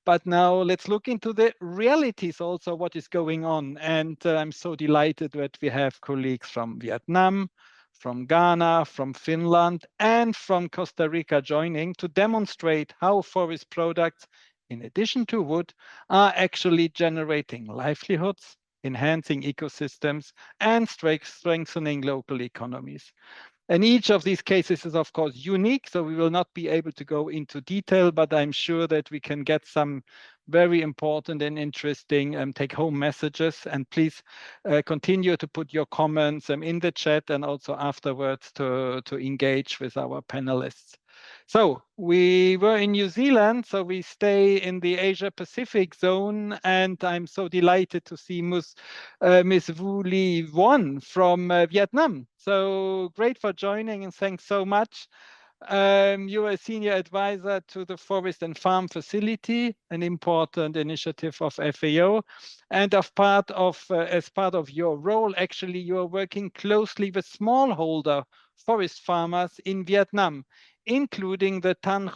but now let's look into the realities also, what is going on. And I'm so delighted that we have colleagues from Vietnam, from Ghana, from Finland, and from Costa Rica joining to demonstrate how forest products, in addition to wood, are actually generating livelihoods, enhancing ecosystems, and strengthening local economies. And each of these cases is, of course, unique, so we will not be able to go into detail, but I'm sure that we can get some very important and interesting take-home messages. And please continue to put your comments in the chat and also afterwards to engage with our panelists. So we were in New Zealand, so we stay in the Asia-Pacific zone, and I'm so delighted to see Miss Vu Ly Vuon from Vietnam. So great for joining, and thanks so much. You are a senior advisor to the Forest and Farm Facility, an important initiative of FAO. And as part of your role, actually, you are working closely with smallholder forest farmers in Vietnam, including the Tan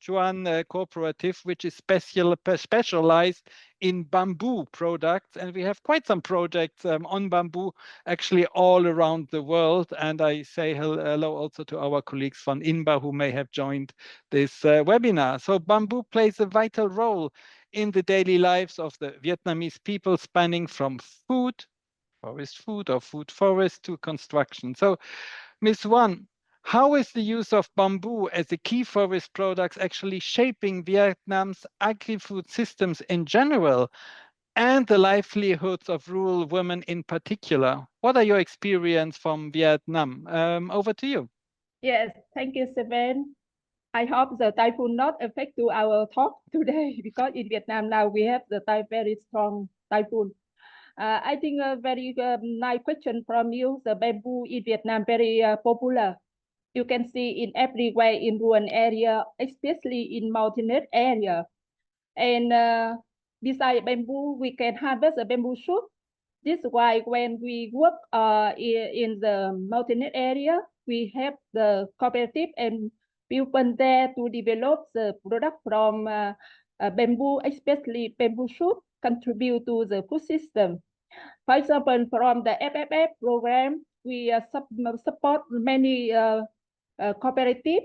Chuan cooperative, which is specialized in bamboo products. And we have quite some projects on bamboo actually all around the world. And I say hello also to our colleagues from INBA who may have joined this webinar. So bamboo plays a vital role in the daily lives of the Vietnamese people, spanning from food, forest food or food forest, to construction. So Ms. Vuon, how is the use of bamboo as a key forest product actually shaping Vietnam's agri-food systems in general and the livelihoods of rural women in particular? What are your experience from Vietnam? Over to you. Yes, thank you, Sven. I hope the typhoon not affect to our talk today, because in Vietnam now we have the very strong typhoon. I think a very nice question from you. The bamboo in Vietnam very popular. You can see in everywhere in rural area, especially in mountainous area. And besides bamboo, we can harvest a bamboo shoot. This is why when we work in the mountainous area, we have the cooperative and people there to develop the product from bamboo, especially bamboo shoot, contribute to the food system. For example, from the FFF program, we support many cooperative,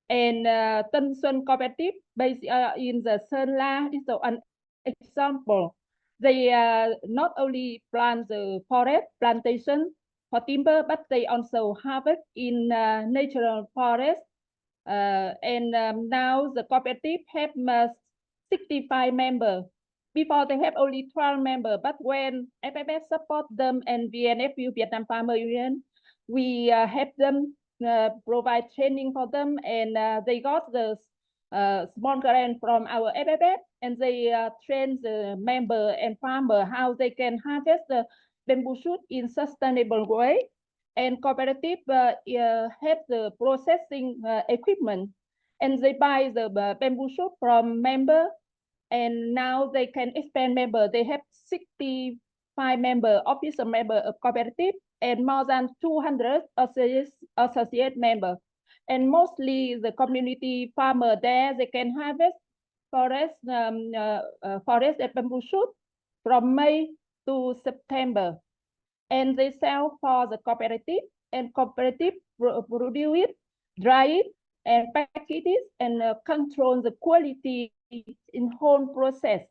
and Tân Xuân Cooperative based in the Sơn La is an example. They not only plant the forest plantation for timber, but they also harvest in natural forest. And now the cooperative have 65 members. Before they have only 12 members, but when FFS support them and VNFU, Vietnam Farmer Union, we help them, provide training for them, and they got the small grant from our FFS, and they train the member and farmer how they can harvest the bamboo shoot in sustainable way. And cooperative have the processing equipment, and they buy the bamboo shoot from member, and now they can expand member. They have 65 member, official member of cooperative, and more than 200 associate member. And mostly the community farmer there, they can harvest forest and bamboo shoot from May to September. And they sell for the cooperative, and cooperative produce it, dry it, and package it, and control the quality in whole process.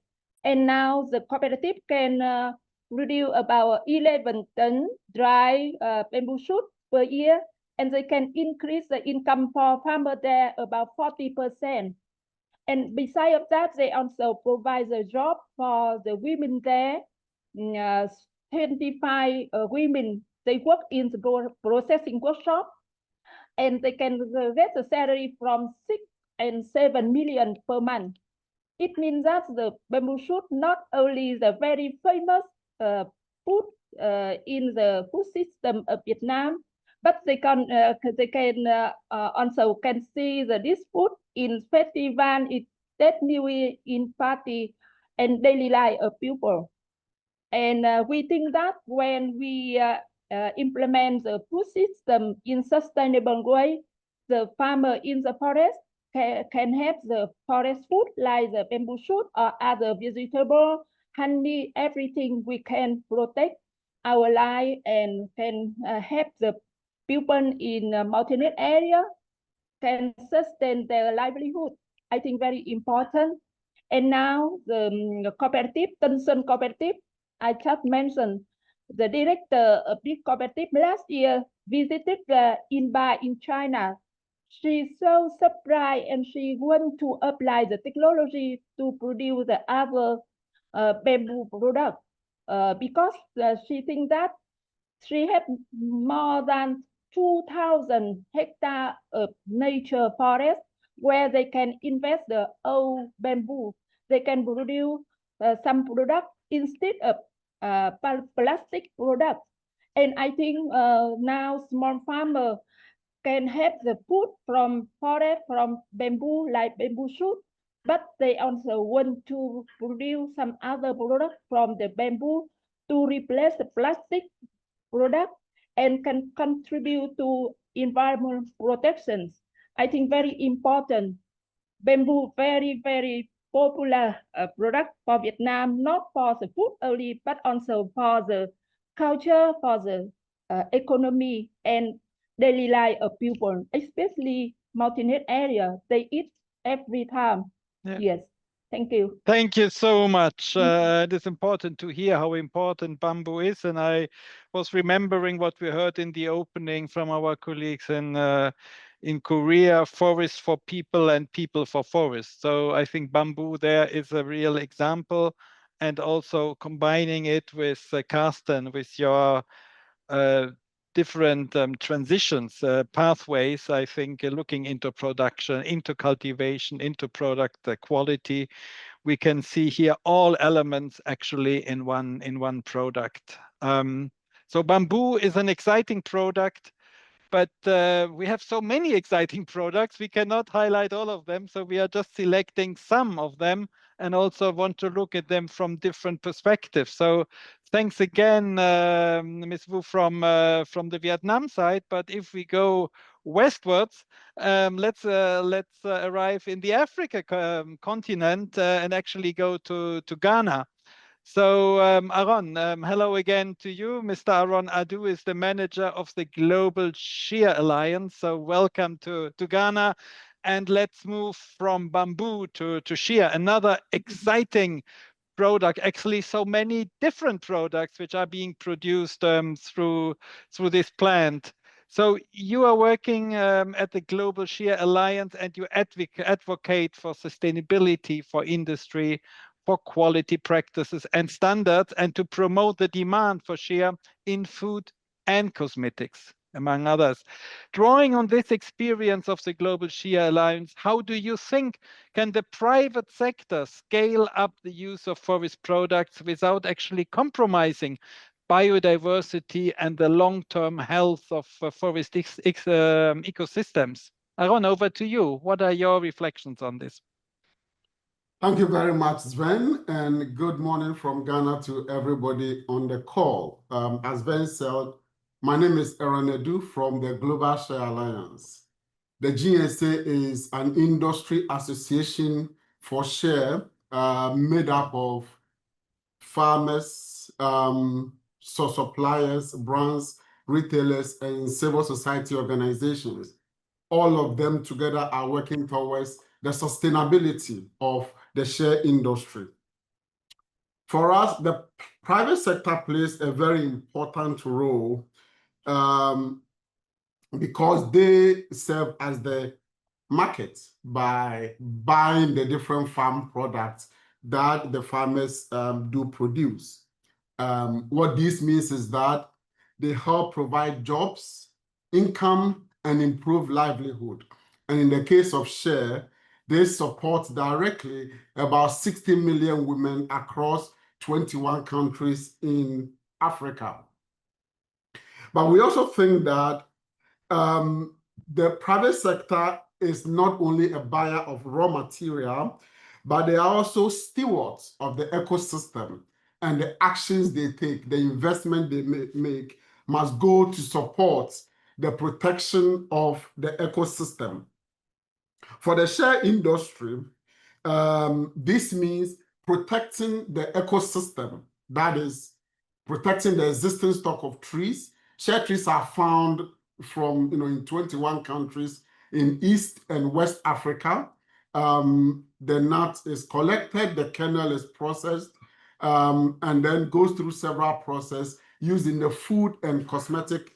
And now the cooperative can produce about 11 tons dry bamboo shoot per year, and they can increase the income for farmer there about 40%. And besides of that, they also provide the job for the women there. 25 women, they work in the processing workshop, and they can get a salary from 6 and 7 million per month. It means that the bamboo shoot not only the very famous food in the food system of Vietnam, but they can also can see this food in festival, in Tết New Year, in party, and daily life of people. And we think that when we implement the food system in sustainable way, the farmer in the forest can have the forest food like the bamboo shoot or other vegetable, honey, everything. We can protect our life and can help the people in a mountainous area can sustain their livelihood. I think very important. And now the cooperative, Tân Xuân Cooperative, I just mentioned, the director of this cooperative last year visited Inba in China. She's so surprised, and she want to apply the technology to produce the other bamboo product because she thinks that she has more than 2,000 hectares of nature forest where they can invest the old bamboo. They can produce some product instead of plastic products. And I think now small farmers can have the food from forest, from bamboo, like bamboo shoot, but they also want to produce some other product from the bamboo to replace the plastic product and can contribute to environmental protections. I think very important. Bamboo, very, very popular product for Vietnam, not for the food only, but also for the culture, for the economy and daily life of people, especially mountainous area. They eat every time. Yeah. Yes. Thank you. Thank you so much. It is important to hear how important bamboo is. And I was remembering what we heard in the opening from our colleagues in Korea, forest for people and people for forest. So I think bamboo there is a real example. And also combining it with Carsten, with your different transitions, pathways, I think looking into production, into cultivation, into product quality, we can see here all elements actually in one product. So bamboo is an exciting product. but we have so many exciting products, we cannot highlight all of them. So we are just selecting some of them and also want to look at them from different perspectives. So thanks again, Ms. Wu from the Vietnam side. But if we go westwards, let's arrive in the Africa continent and actually go to Ghana. So Aaron, hello again to you. Mr. Aaron Adu is the manager of the Global Shea Alliance. So welcome to Ghana. And let's move from bamboo to shea, another exciting product, actually so many different products which are being produced through this plant. So you are working at the Global Shea Alliance, and you advocate for sustainability for industry, for quality practices and standards, and to promote the demand for shea in food and cosmetics, among others. Drawing on this experience of the Global Shea Alliance, how do you think can the private sector scale up the use of forest products without actually compromising biodiversity and the long-term health of forest ecosystems? Aaron, over to you. What are your reflections on this? Thank you very much, Sven, and good morning from Ghana to everybody on the call. As Sven said, my name is Aaron Edu from the Global Shea Alliance. The GSA is an industry association for shea made up of farmers, suppliers, brands, retailers, and civil society organizations. All of them together are working towards the sustainability of the shea industry. For us, the private sector plays a very important role because they serve as the market by buying the different farm products that the farmers do produce. What this means is that they help provide jobs, income, and improve livelihood. And in the case of shea, they support directly about 60 million women across 21 countries in Africa. But we also think that the private sector is not only a buyer of raw material, but they are also stewards of the ecosystem, and the actions they take, the investment they make must go to support the protection of the ecosystem. For the shea industry, this means protecting the ecosystem, that is, protecting the existing stock of trees. Shea trees are found from, in 21 countries in East and West Africa. The nut is collected, the kernel is processed, and then goes through several processes used in the food and cosmetic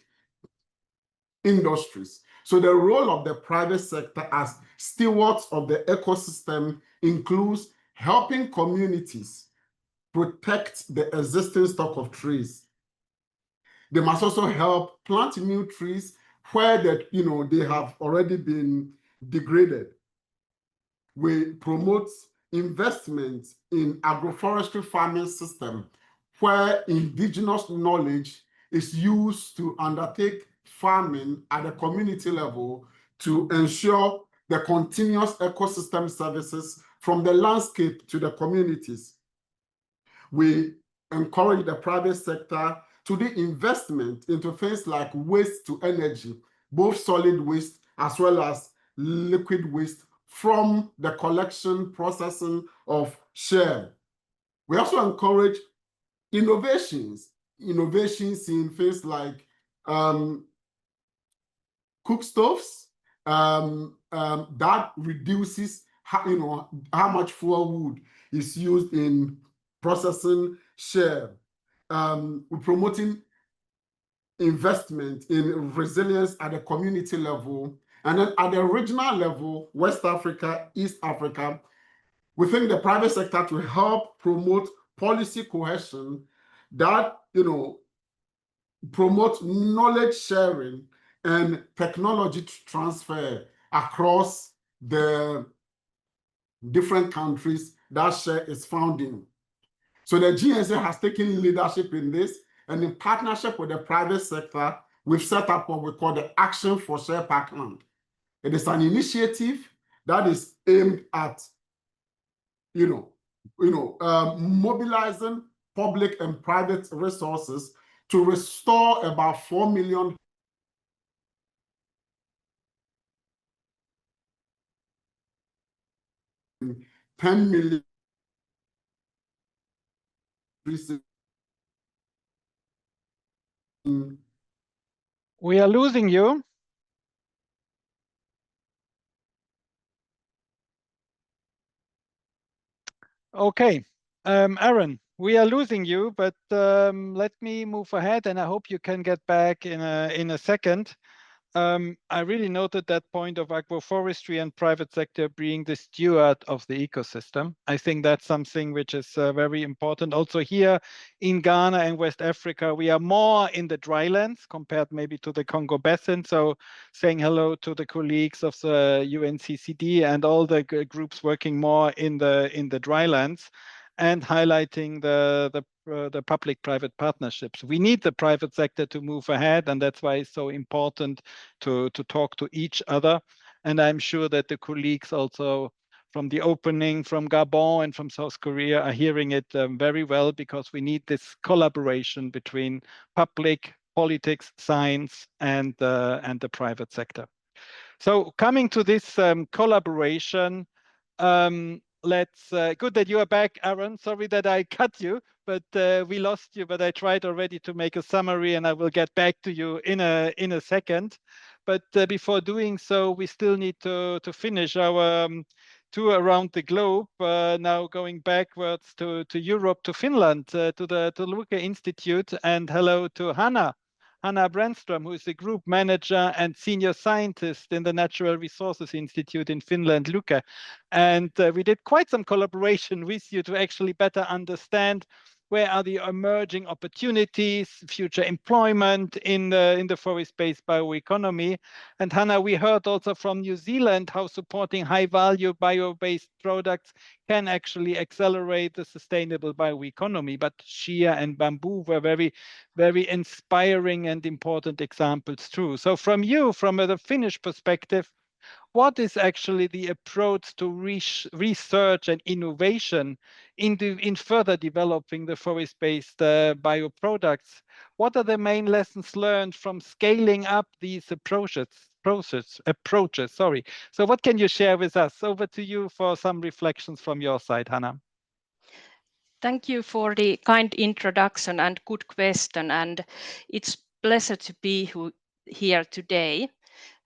industries. So the role of the private sector as stewards of the ecosystem includes helping communities protect the existing stock of trees. They must also help plant new trees where they have already been degraded. We promote investment in agroforestry farming system where indigenous knowledge is used to undertake farming at the community level to ensure the continuous ecosystem services from the landscape to the communities. We encourage the private sector to do investment into things like waste to energy, both solid waste as well as liquid waste from the collection, processing of shea. We also encourage innovations in things like cook stoves that reduces how much fuel wood is used in processing shea. We're promoting investment in resilience at the community level, and then at the regional level, West Africa, East Africa, we think the private sector to help promote policy cohesion that promote knowledge sharing and technology transfer across the different countries that shea is found in. So the GSA has taken leadership in this, and in partnership with the private sector, we've set up what we call the Action for Share Parkland. It is an initiative that is aimed at, mobilizing public and private resources to restore about 4 million 10 million. We are losing you. Okay, Aaron, we are losing you, but let me move ahead, and I hope you can get back in a second. I really noted that point of agroforestry and private sector being the steward of the ecosystem. I think that's something which is very important. Also here in Ghana and West Africa, we are more in the drylands compared maybe to the Congo Basin. So saying hello to the colleagues of the UNCCD and all the groups working more in the drylands, and highlighting the public-private partnerships. We need the private sector to move ahead, and that's why it's so important to talk to each other. And I'm sure that the colleagues also from the opening, from Gabon and from South Korea are hearing it very well, because we need this collaboration between public, politics, science, and the private sector. So coming to this collaboration, good that you are back, Aaron. Sorry that I cut you, but we lost you. But I tried already to make a summary, and I will get back to you in a second. But before doing so, we still need to finish our tour around the globe. Now going backwards to Europe, to Finland, to the Luke Institute, and hello to Hanna Brännström, who is the group manager and senior scientist in the Natural Resources Institute in Finland, Luke. And we did quite some collaboration with you to actually better understand where are the emerging opportunities, future employment in the forest-based bioeconomy. And Hanna, we heard also from New Zealand how supporting high-value bio-based products can actually accelerate the sustainable bioeconomy. But shea and bamboo were very, very inspiring and important examples too. So from the Finnish perspective, what is actually the approach to research and innovation in further developing the forest-based bioproducts? What are the main lessons learned from scaling up these approaches? Sorry. So what can you share with us? Over to you for some reflections from your side, Hanna. Thank you for the kind introduction and good question. And it's a pleasure to be here today.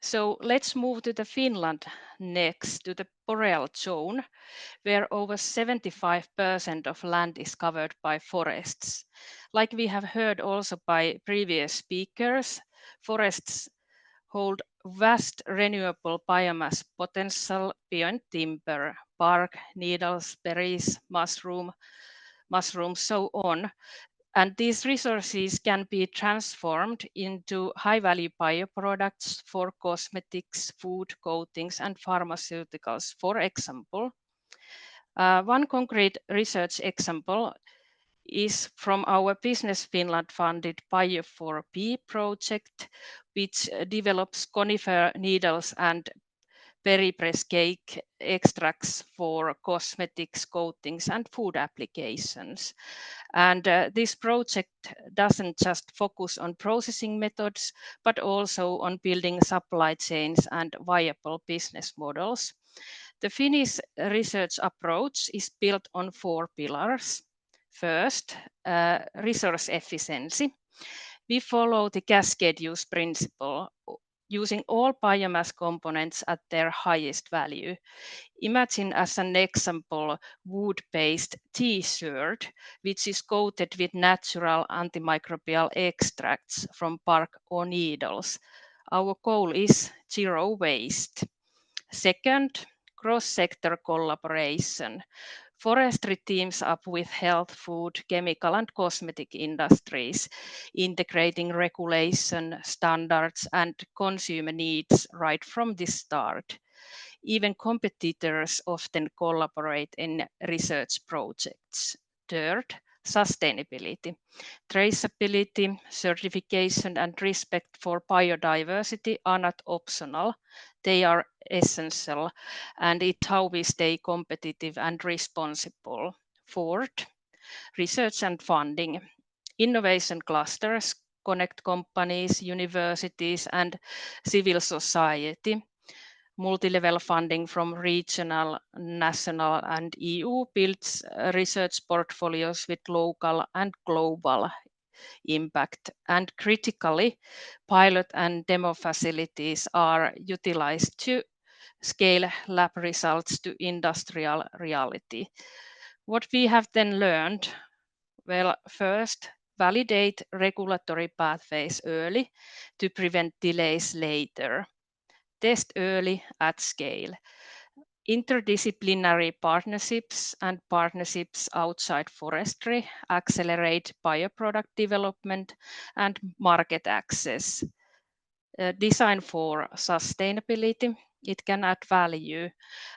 So let's move to the Finland next, to the boreal zone, where over 75% of land is covered by forests. Like we have heard also by previous speakers, forests hold vast renewable biomass potential beyond timber, bark, needles, berries, mushrooms, so on. And these resources can be transformed into high-value bioproducts for cosmetics, food, coatings, and pharmaceuticals, for example. One concrete research example is from our Business Finland funded Bio4B project, which develops conifer needles and berry press cake extracts for cosmetics, coatings, and food applications. And this project doesn't just focus on processing methods, but also on building supply chains and viable business models. The Finnish research approach is built on 4 pillars. First, resource efficiency. We follow the cascade use principle, using all biomass components at their highest value. Imagine as an example, wood-based t-shirt, which is coated with natural antimicrobial extracts from bark or needles. Our goal is zero waste. Second, cross-sector collaboration. Forestry teams up with health, food, chemical, and cosmetic industries, integrating regulation, standards, and consumer needs right from the start. Even competitors often collaborate in research projects. Third, sustainability. Traceability, certification, and respect for biodiversity are not optional. They are essential, and it's how we stay competitive and responsible. Fourth, research and funding. Innovation clusters connect companies, universities, and civil society. Multi-level funding from regional, national, and EU builds research portfolios with local and global impact. And critically, pilot and demo facilities are utilized to scale lab results to industrial reality. What we have then learned, well, first, validate regulatory pathways early to prevent delays later. Test early at scale. Interdisciplinary partnerships and partnerships outside forestry accelerate bioproduct development and market access. Design for sustainability, it can add value,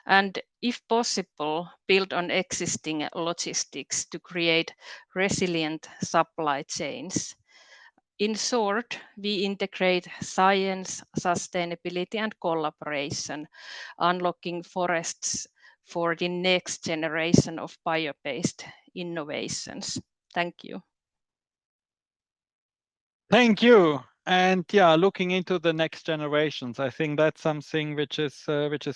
and if possible, build on existing logistics to create resilient supply chains. In short, we integrate science, sustainability, and collaboration, unlocking forests for the next generation of bio-based innovations. Thank you. Thank you. And yeah, looking into the next generations, I think that's something which is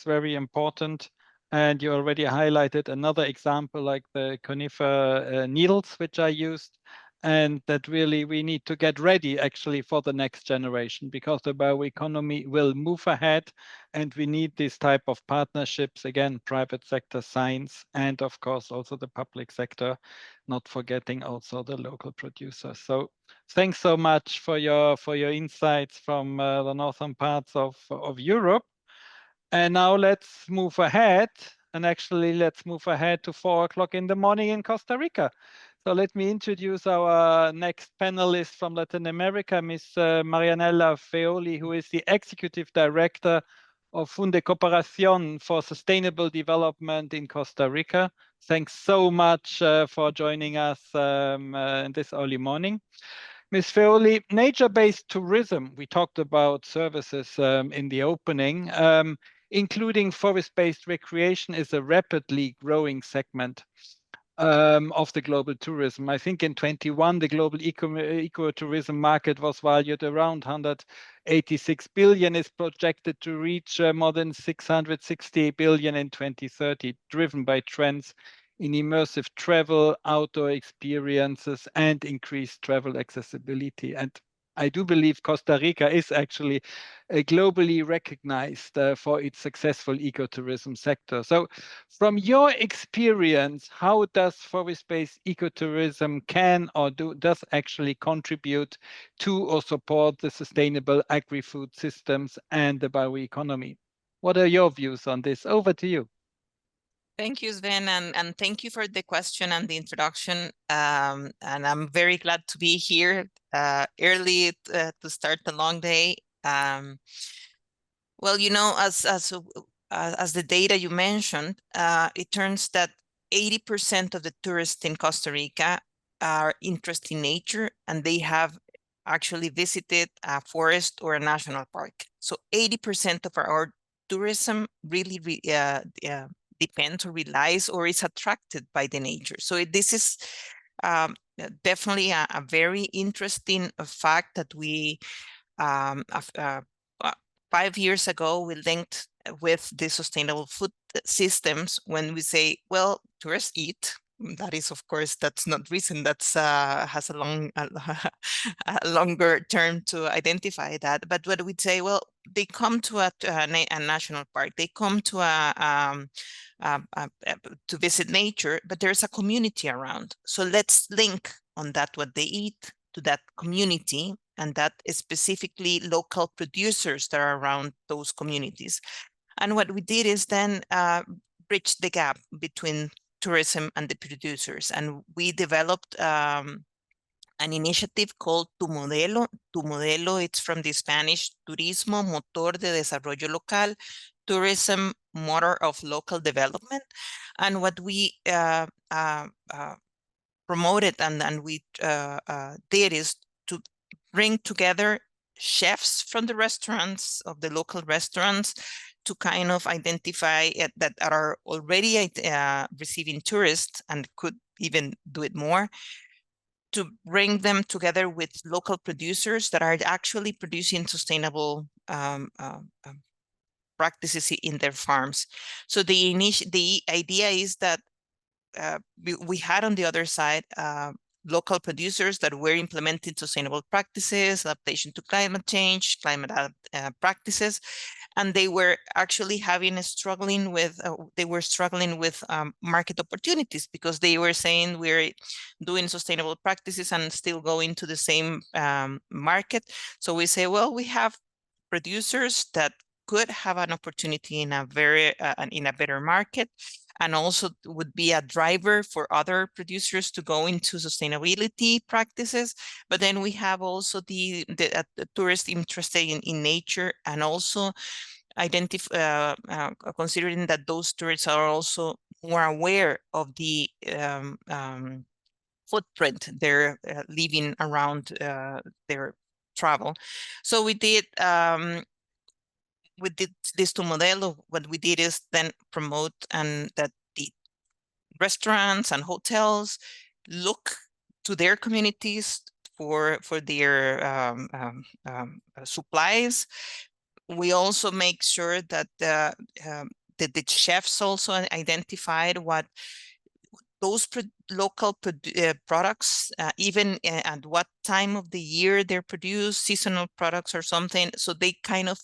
very important. And you already highlighted another example, like the conifer needles, which I used. And that really we need to get ready actually for the next generation, because the bioeconomy will move ahead, and we need this type of partnerships, again, private sector, science, and of course also the public sector, not forgetting also the local producers. So thanks so much for your insights from the northern parts of Europe. And now let's move ahead. And actually, let's move ahead to 4 o'clock in the morning in Costa Rica. So let me introduce our next panelist from Latin America, Ms. Marianela Feoli, who is the Executive Director of Funde Cooperación for Sustainable Development in Costa Rica. Thanks so much for joining us in this early morning. Ms. Feoli, nature-based tourism, we talked about services in the opening, including forest-based recreation, is a rapidly growing segment of the global tourism. I think in 21, the global ecotourism market was valued around 186 billion, is projected to reach more than 660 billion in 2030, driven by trends in immersive travel, outdoor experiences, and increased travel accessibility. And I do believe Costa Rica is actually globally recognized for its successful ecotourism sector. So from your experience, how does forest-based ecotourism can or does actually contribute to or support the sustainable agri-food systems and the bioeconomy? What are your views on this? Over to you. Thank you, Sven, and thank you for the question and the introduction. And I'm very glad to be here early to start the long day. Well, you know, as the data you mentioned, it turns that 80% of the tourists in Costa Rica are interested in nature, and they have actually visited a forest or a national park. So 80% of our tourism really depends or relies or is attracted by the nature. So this is definitely a very interesting fact that we 5 years ago we linked with the sustainable food systems when we say, well, tourists eat. That is, of course, that's not recent. That's has a longer term to identify that. But what we'd say, well, they come to a national park. They come to to visit nature, but there's a community around. So let's link on that what they eat to that community, and that is specifically local producers that are around those communities. And what we did is then bridge the gap between tourism and the producers. And we developed an initiative called Tu Modelo. Tu Modelo, it's from the Spanish Turismo Motor de Desarrollo Local, tourism motor of local development. And what we promoted and we did is to bring together chefs from the restaurants, of the local restaurants, to kind of identify that are already receiving tourists and could even do it more, to bring them together with local producers that are actually producing sustainable practices in their farms. So the idea is that we had on the other side local producers that were implementing sustainable practices, adaptation to climate change, climate practices, and they were actually struggling with market opportunities, because they were saying we're doing sustainable practices and still going to the same market. So we say, well, we have producers that could have an opportunity in a better market, and also would be a driver for other producers to go into sustainability practices. But then we have also the tourists interested in nature, and also considering that those tourists are also more aware of the footprint they're leaving around their travel. So we did this to modelo. What we did is then promote and that the restaurants and hotels look to their communities for their supplies. We also make sure that the chefs also identified what those local products, even at what time of the year they're produced, seasonal products or something. So they kind of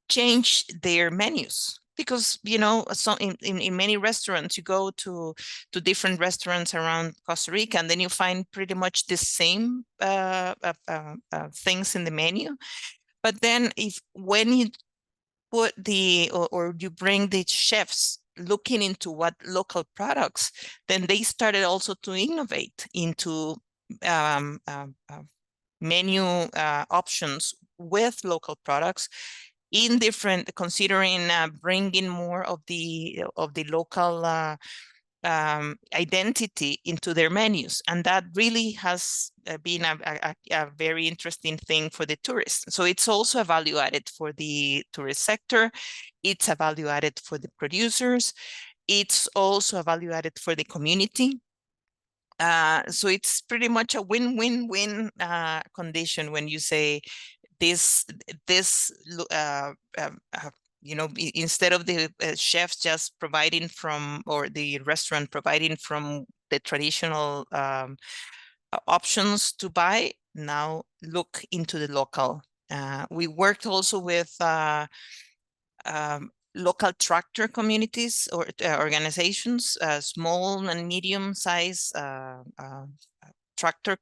change their menus, because in many restaurants, you go to different restaurants around Costa Rica, and then you find pretty much the same things in the menu. But then when you put or you bring the chefs looking into what local products, then they started also to innovate into menu options with local products, in different, considering bringing more of the local identity into their menus. And that really has been a very interesting thing for the tourists. So it's also a value added for the tourist sector. It's a value added for the producers. It's also a value added for the community. So it's pretty much a win-win-win condition when you say this instead of the chefs just providing from, or the restaurant providing from the traditional options to buy, now look into the local. We worked also with local tractor communities or organizations, small and medium-sized tractor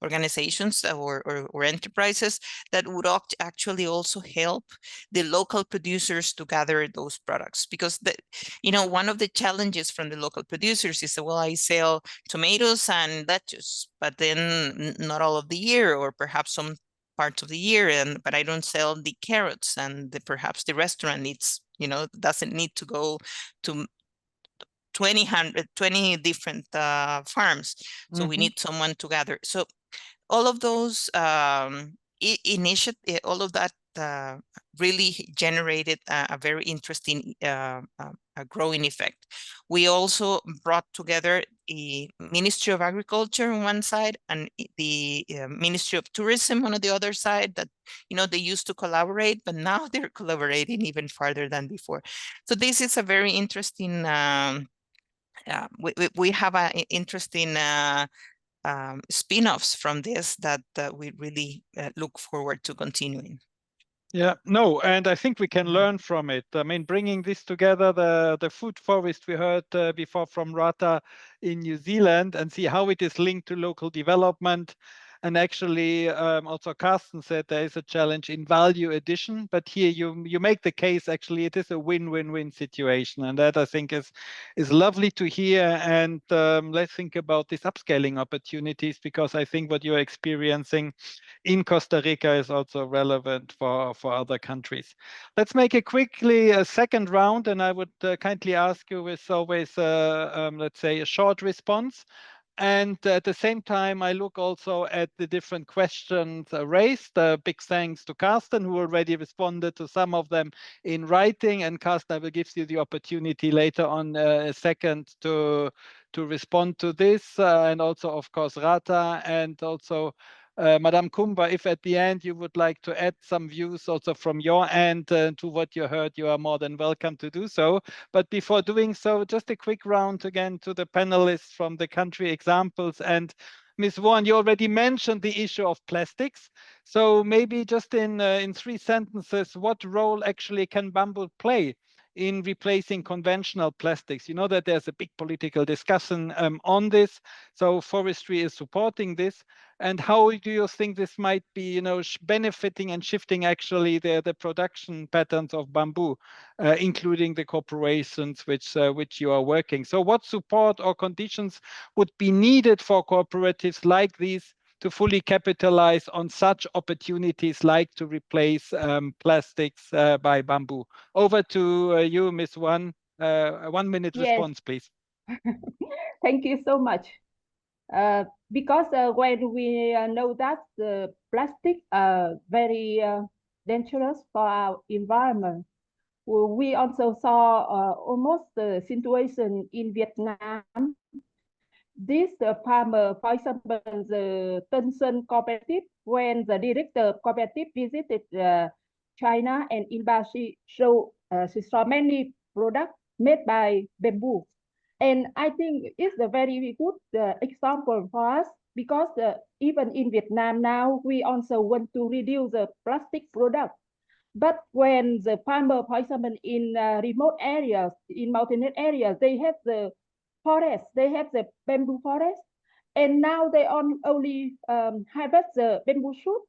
organizations or enterprises that would actually also help the local producers to gather those products. Because one of the challenges from the local producers is, well, I sell tomatoes and lettuce, but then not all of the year, or perhaps some parts of the year, but I don't sell the carrots, and perhaps the restaurant needs, doesn't need to go to 20 different farms. So we need someone to gather. So all of those initiative, all of that really generated a very interesting a growing effect. We also brought together the Ministry of Agriculture on one side and the Ministry of Tourism on the other side, that they used to collaborate, but now they're collaborating even farther than before. So this is a very interesting we have an interesting spin-offs from this that we really look forward to continuing. Yeah, no, and I think we can learn from it. I mean, bringing this together, the food forest we heard before from Rata in New Zealand, and see how it is linked to local development. And actually, also Carsten said there is a challenge in value addition, but here you make the case, actually, it is a win-win-win situation. And that, I think, is lovely to hear. And let's think about these upscaling opportunities, because I think what you're experiencing in Costa Rica is also relevant for other countries. Let's make it quickly a second round, and I would kindly ask you, with always, let's say, a short response. And at the same time, I look also at the different questions raised. Big thanks to Carsten, who already responded to some of them in writing. And Carsten, I will give you the opportunity later on a second to respond to this. And also, of course, Rata, and also Madame Kumba, if at the end you would like to add some views also from your end to what you heard, you are more than welcome to do so. But before doing so, just a quick round again to the panelists from the country examples. And Ms. Warren, you already mentioned the issue of plastics. So maybe just in 3 sentences, what role actually can bamboo play in replacing conventional plastics? You know that there's a big political discussion on this. So forestry is supporting this. And how do you think this might be, benefiting and shifting actually the production patterns of bamboo, including the corporations which you are working? So what support or conditions would be needed for cooperatives like these to fully capitalize on such opportunities, like to replace plastics by bamboo? Over to you, Ms. Wan. 1 minute response, please. Thank you so much. Because when we know that the plastic are very dangerous for our environment, we also saw almost the situation in Vietnam. This farmer, for example, the Tân cooperative, when the director of cooperative visited China and India, she saw many products made by bamboo. And I think it's a very good example for us, because even in Vietnam now, we also want to reduce the plastic product. But when the farmer, for example, in remote areas, in mountainous areas, they have the forest, they have the bamboo forest, and now they only harvest the bamboo shoot,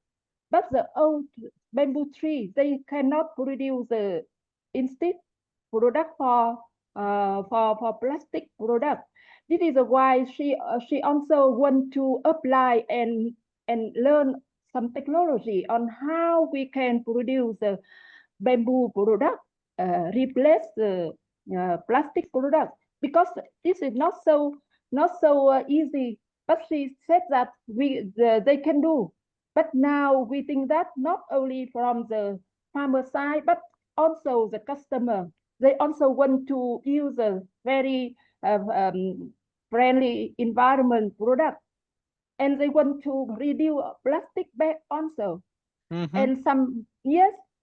but the old bamboo tree, they cannot produce the instant product for plastic product. This is why she also want to apply and learn some technology on how we can produce the bamboo product, replace the plastic product, because this is not so easy. But she said that they can do. But now we think that not only from the farmer side, but also the customer. They also want to use a very friendly environment product, and they want to reduce plastic bag also. And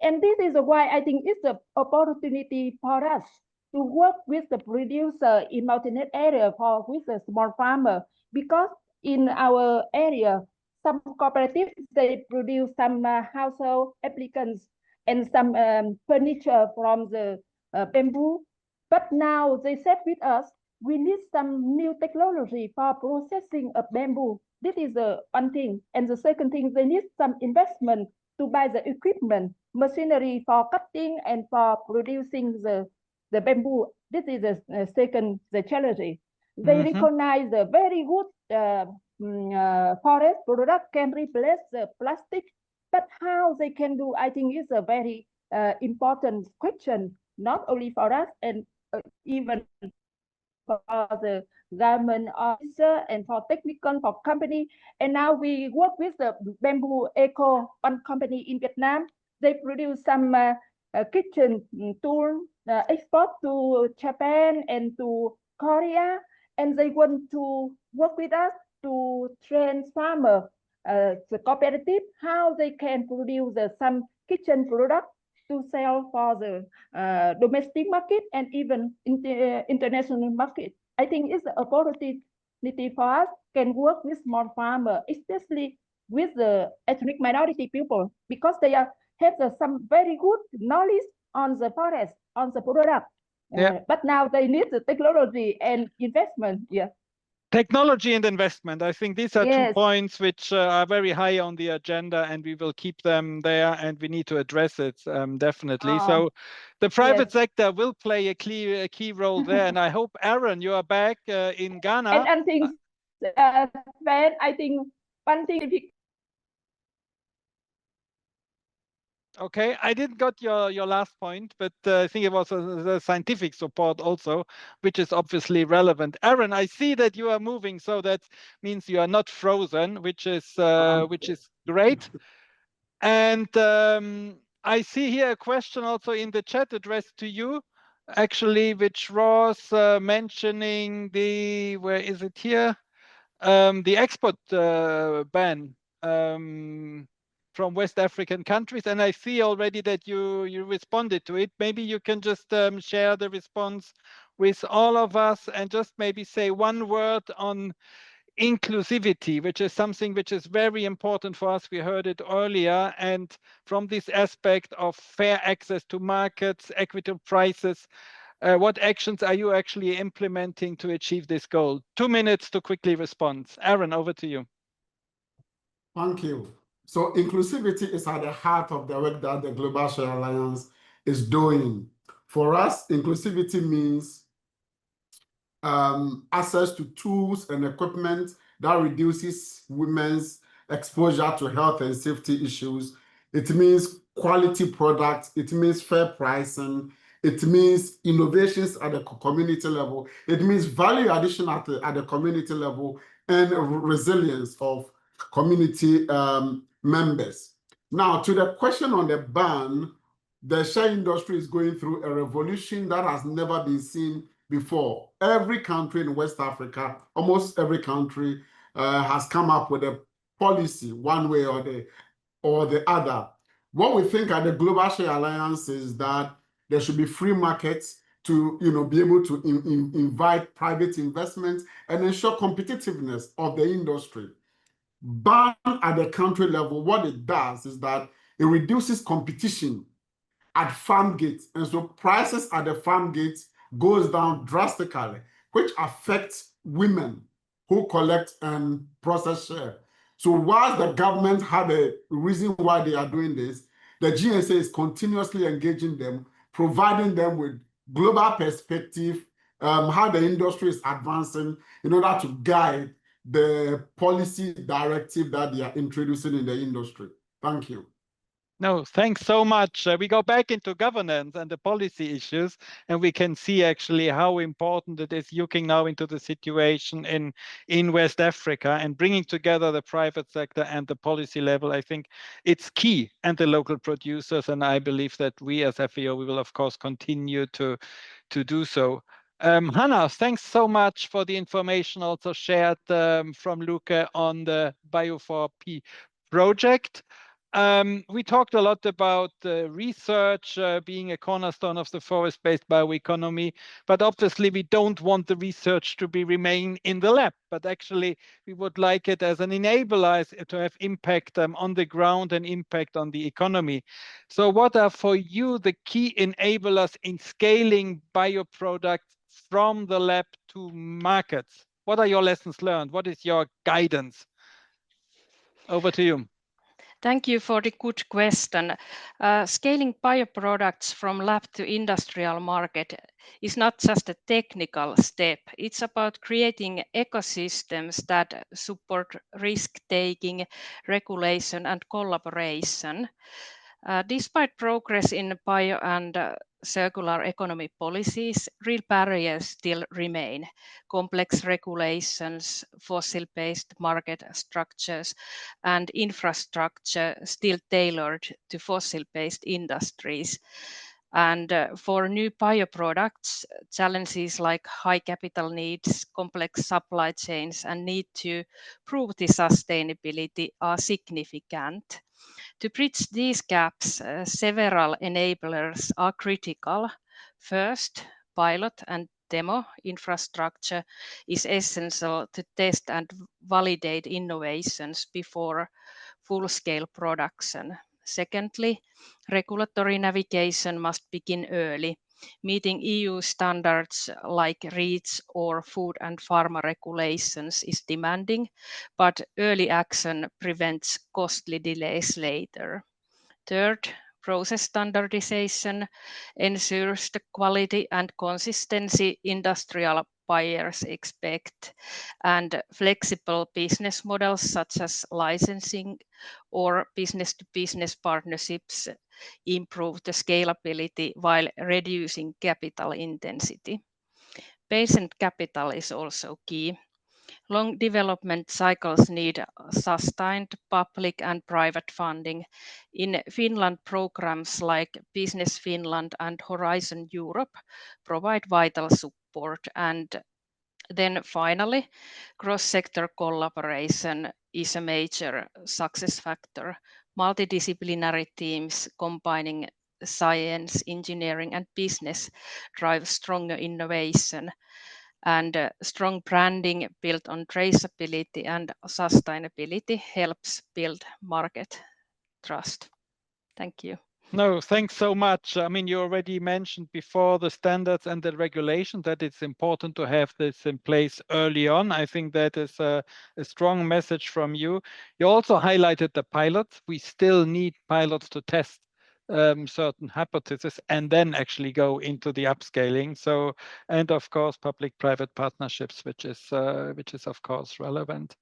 and this is why I think it's an opportunity for us to work with the producer in mountainous area with the small farmer, because in our area, some cooperatives, they produce some household applicants and some furniture from the bamboo. But now they said with us, we need some new technology for processing of bamboo. This is one thing. And the second thing, they need some investment to buy the equipment, machinery for cutting and for producing the bamboo. This is the second challenge. They recognize the very good forest product can replace the plastic, but how they can do, I think, is a very important question, not only for us and even for the government officer and for technical, for company. And now we work with the Bamboo Eco one company in Vietnam. They produce some kitchen tool export to Japan and to Korea, and they want to work with us to train farmer, the cooperative, how they can produce some kitchen product to sell for the domestic market and even international market. I think it's an opportunity for us can work with small farmer, especially with the ethnic minority people, because they have some very good knowledge on the forest, on the product. But now they need the technology and investment. Technology and investment. I think these are 2 points which are very high on the agenda, and we will keep them there, and we need to address it definitely. So the private sector will play a key role there, and I hope, Aaron, you are back in Ghana. And I think, Ben, I think one thing Okay, I didn't got your last point, but I think it was the scientific support also, which is obviously relevant. Aaron, I see that you are moving, so that means you are not frozen, which is great. And I see here a question also in the chat addressed to you, actually, which was mentioning the, where is it here? The export ban from West African countries. And I see already that you responded to it. Maybe you can just share the response with all of us and just maybe say one word on inclusivity, which is something which is very important for us. We heard it earlier. And from this aspect of fair access to markets, equitable prices, what actions are you actually implementing to achieve this goal? 2 minutes to quickly respond. Aaron, over to you. Thank you. So inclusivity is at the heart of the work that the Global Share Alliance is doing. For us, inclusivity means access to tools and equipment that reduces women's exposure to health and safety issues. It means quality products. It means fair pricing. It means innovations at the community level. It means value addition at the community level and resilience of community members. Now, to the question on the ban, the share industry is going through a revolution that has never been seen before. Every country in West Africa, almost every country has come up with a policy one way or the other. What we think at the Global Share Alliance is that there should be free markets to be able to invite private investment and ensure competitiveness of the industry. Ban at the country level, what it does is that it reduces competition at farm gates, and so prices at the farm gates goes down drastically, which affects women who collect and process share. So whilst the government have a reason why they are doing this, the GSA is continuously engaging them, providing them with global perspective, how the industry is advancing in order to guide the policy directive that they are introducing in the industry. Thank you. No, thanks so much. We go back into governance and the policy issues, and we can see actually how important it is looking now into the situation in West Africa and bringing together the private sector and the policy level. I think it's key, and the local producers. And I believe that we as FAO, we will of course continue to do so. Hannah, thanks so much for the information also shared from Luca on the Bio4P project. We talked a lot about research being a cornerstone of the forest-based bioeconomy, but obviously we don't want the research to remain in the lab, but actually we would like it as an enabler to have impact on the ground and impact on the economy. So what are for you the key enablers in scaling bioproducts from the lab to markets? What are your lessons learned? What is your guidance? Over to you. Thank you for the good question. Scaling bioproducts from lab to industrial market is not just a technical step. It's about creating ecosystems that support risk-taking, regulation, and collaboration. Despite progress in bio and circular economy policies, real barriers still remain. Complex regulations, fossil-based market structures, and infrastructure still tailored to fossil-based industries. And for new bioproducts, challenges like high capital needs, complex supply chains, and need to prove the sustainability are significant. To bridge these gaps, several enablers are critical. First, pilot and demo infrastructure is essential to test and validate innovations before full-scale production. Secondly, regulatory navigation must begin early. Meeting EU standards like REACH or food and pharma regulations is demanding, but early action prevents costly delays later. Third, process standardization ensures the quality and consistency industrial buyers expect, and flexible business models such as licensing or business-to-business partnerships improve the scalability while reducing capital intensity. Patient capital is also key. Long development cycles need sustained public and private funding. In Finland, programs like Business Finland and Horizon Europe provide vital support. And then finally, cross-sector collaboration is a major success factor. Multidisciplinary teams combining science, engineering, and business drive stronger innovation. And strong branding built on traceability and sustainability helps build market trust. Thank you. No, thanks so much. I mean, you already mentioned before the standards and the regulation that it's important to have this in place early on. I think that is a strong message from you. You also highlighted the pilots. We still need pilots to test certain hypotheses and then actually go into the upscaling. So, and of course, public-private partnerships, which is of course relevant.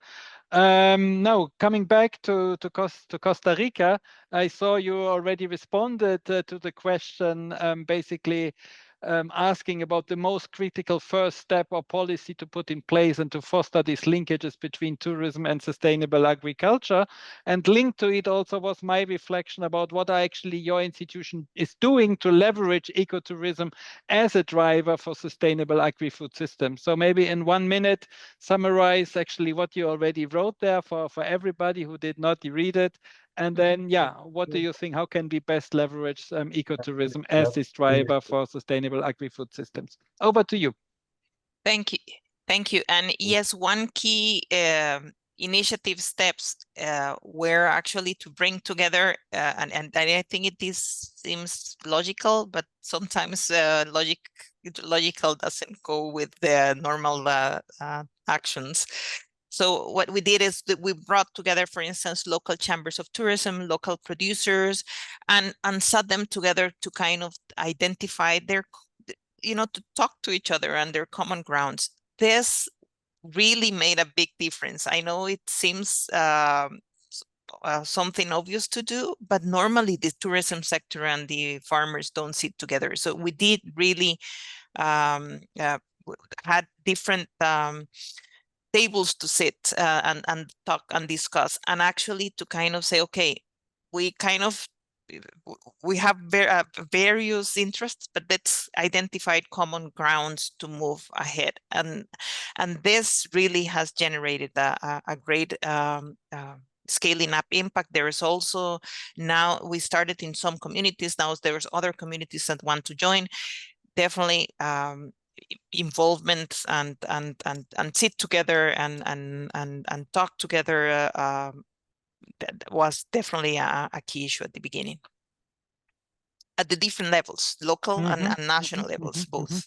Now, coming back to Costa Rica, I saw you already responded to the question, basically asking about the most critical first step or policy to put in place and to foster these linkages between tourism and sustainable agriculture. And linked to it also was my reflection about what actually your institution is doing to leverage ecotourism as a driver for sustainable agri-food systems. So maybe in 1 minute, summarize actually what you already wrote there for everybody who did not read it. And then, yeah, what do you think? How can we best leverage ecotourism as this driver for sustainable agri-food systems? Over to you. Thank you. Thank you. And yes, one key initiative steps were actually to bring together, and I think seems logical, but sometimes logical doesn't go with the normal actions. So what we did is that we brought together, for instance, local chambers of tourism, local producers, and sat them together to kind of identify their, to talk to each other and their common grounds. This really made a big difference. I know it seems something obvious to do, but normally the tourism sector and the farmers don't sit together. So we did really had different tables to sit and talk and discuss, and actually to kind of say, okay, we have various interests, but let's identify common grounds to move ahead. And this really has generated a great scaling up impact. There is also, now we started in some communities, now there's other communities that want to join. Definitely involvement and sit together and talk together that was definitely a key issue at the beginning, at the different levels, local and national levels, both.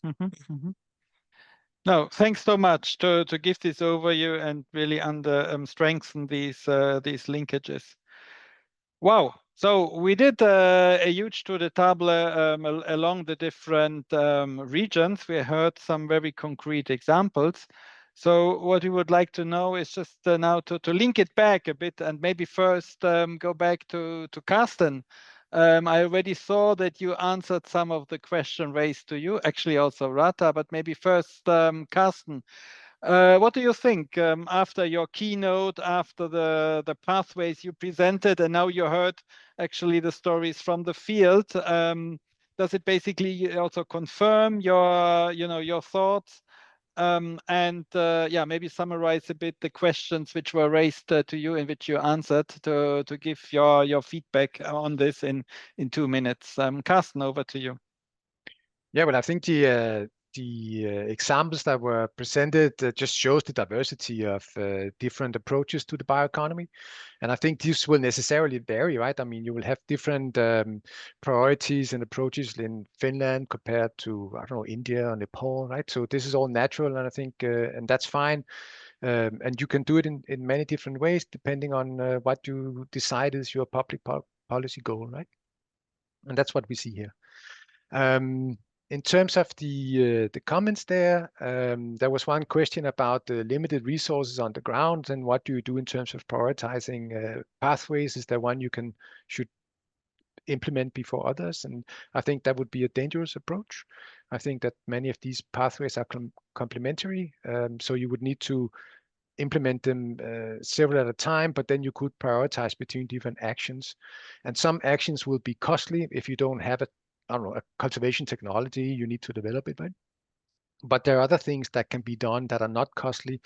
No, thanks so much to give this overview and really strengthen these linkages. Wow. So we did a huge tour de table along the different regions. We heard some very concrete examples. So what we would like to know is just now to link it back a bit, and maybe first go back to Carsten. I already saw that you answered some of the question raised to you, actually also Rata, but maybe first Carsten. What do you think after your keynote, after the pathways you presented, and now you heard actually the stories from the field? Does it basically also confirm your thoughts? Yeah, maybe summarize a bit the questions which were raised to you and which you answered to give your feedback on this in 2 minutes. Carsten, over to you. Yeah, well, I think the examples that were presented just shows the diversity of different approaches to the bioeconomy. And I think this will necessarily vary, right? I mean, you will have different priorities and approaches in Finland compared to, I don't know, India or Nepal, right? So this is all natural, and I think, and that's fine. And you can do it in many different ways, depending on what you decide is your public policy goal, right? And that's what we see here. In terms of the comments there, there was one question about the limited resources on the ground and what do you do in terms of prioritizing pathways? Is there one you should implement before others? And I think that would be a dangerous approach. I think that many of these pathways are complementary, so you would need to implement them several at a time, but then you could prioritize between different actions. And some actions will be costly if you don't have a cultivation technology, you need to develop it, right? But there are other things that can be done that are not costly.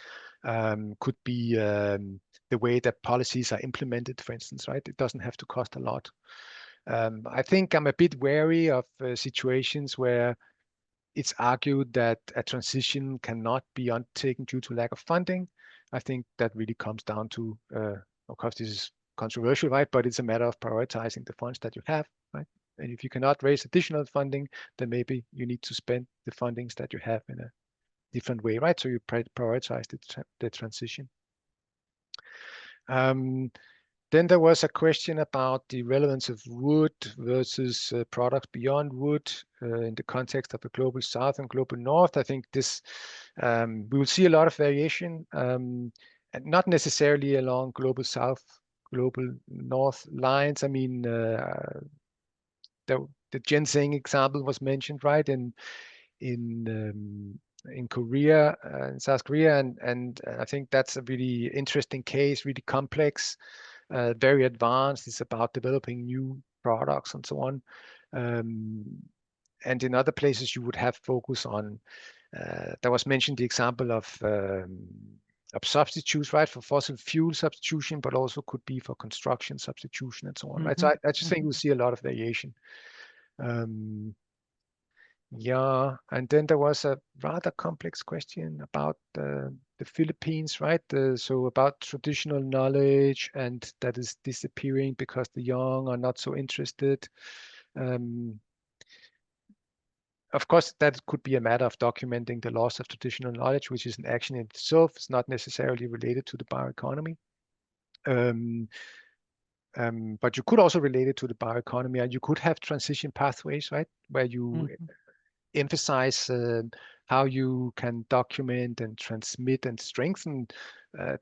Could be the way that policies are implemented, for instance, right? It doesn't have to cost a lot. I think I'm a bit wary of situations where it's argued that a transition cannot be undertaken due to lack of funding. I think that really comes down to, of course, this is controversial, right? But it's a matter of prioritizing the funds that you have, right? And if you cannot raise additional funding, then maybe you need to spend the fundings that you have in a different way, right? So you prioritize the transition. Then there was a question about the relevance of wood versus products beyond wood in the context of the global south and global north. I think this we will see a lot of variation, and not necessarily along global south, global north lines. I mean, the ginseng example was mentioned, right? In Korea, in South Korea, and I think that's a really interesting case, really complex. Very advanced. It's about developing new products and so on. And in other places, you would have focus on. There was mentioned the example of substitutes, right, for fossil fuel substitution, but also could be for construction substitution and so on, right? So I just think we'll see a lot of variation. Yeah, and then there was a rather complex question about the Philippines, right? So about traditional knowledge and that is disappearing because the young are not so interested. Of course, that could be a matter of documenting the loss of traditional knowledge, which is an action in itself. It's not necessarily related to the bioeconomy. But you could also relate it to the bioeconomy, and you could have transition pathways, right, where you emphasize how you can document and transmit and strengthen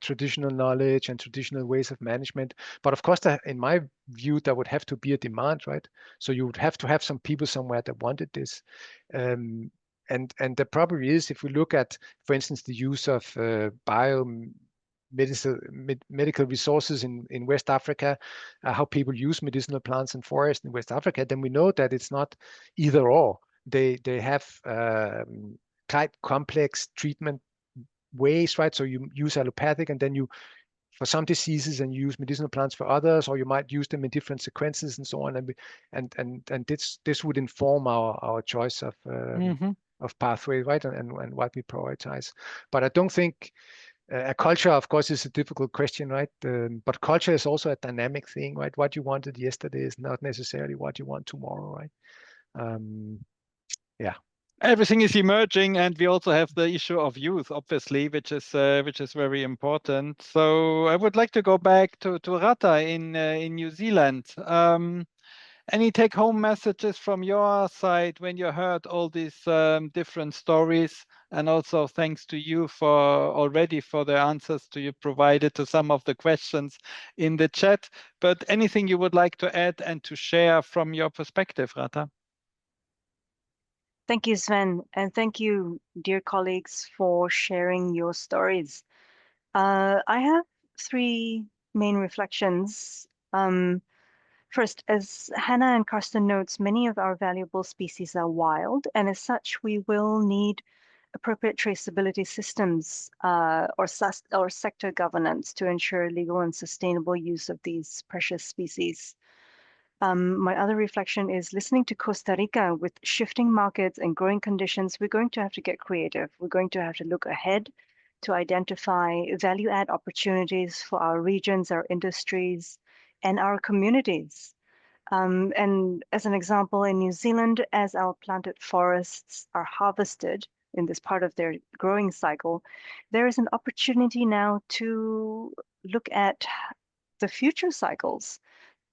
traditional knowledge and traditional ways of management. But of course, in my view, there would have to be a demand, right? So you would have to have some people somewhere that wanted this. And the problem is, if we look at, for instance, the use of medical resources in West Africa, how people use medicinal plants and forests in West Africa, then we know that it's not either or. They have quite complex treatment ways, right? So you use allopathic, and then you, for some diseases, and you use medicinal plants for others, or you might use them in different sequences and so on. And this would inform our choice of pathway, right? And what we prioritize. But I don't think a culture, of course, is a difficult question, right? But culture is also a dynamic thing, right? What you wanted yesterday is not necessarily what you want tomorrow, right? Yeah. Everything is emerging, and we also have the issue of youth, obviously, which is very important. So I would like to go back to Rata in New Zealand. Any take-home messages from your side when you heard all these different stories? And also thanks to you for the answers you provided to some of the questions in the chat. But anything you would like to add and to share from your perspective, Rata? Thank you, Sven, and thank you, dear colleagues, for sharing your stories. I have three main reflections. First, as Hannah and Karsten notes, many of our valuable species are wild, and as such, we will need appropriate traceability systems or sector governance to ensure legal and sustainable use of these precious species. My other reflection is listening to Costa Rica. With shifting markets and growing conditions, we're going to have to get creative. We're going to have to look ahead to identify value-add opportunities for our regions, our industries, and our communities. And as an example, in New Zealand, as our planted forests are harvested in this part of their growing cycle, there is an opportunity now to look at the future cycles.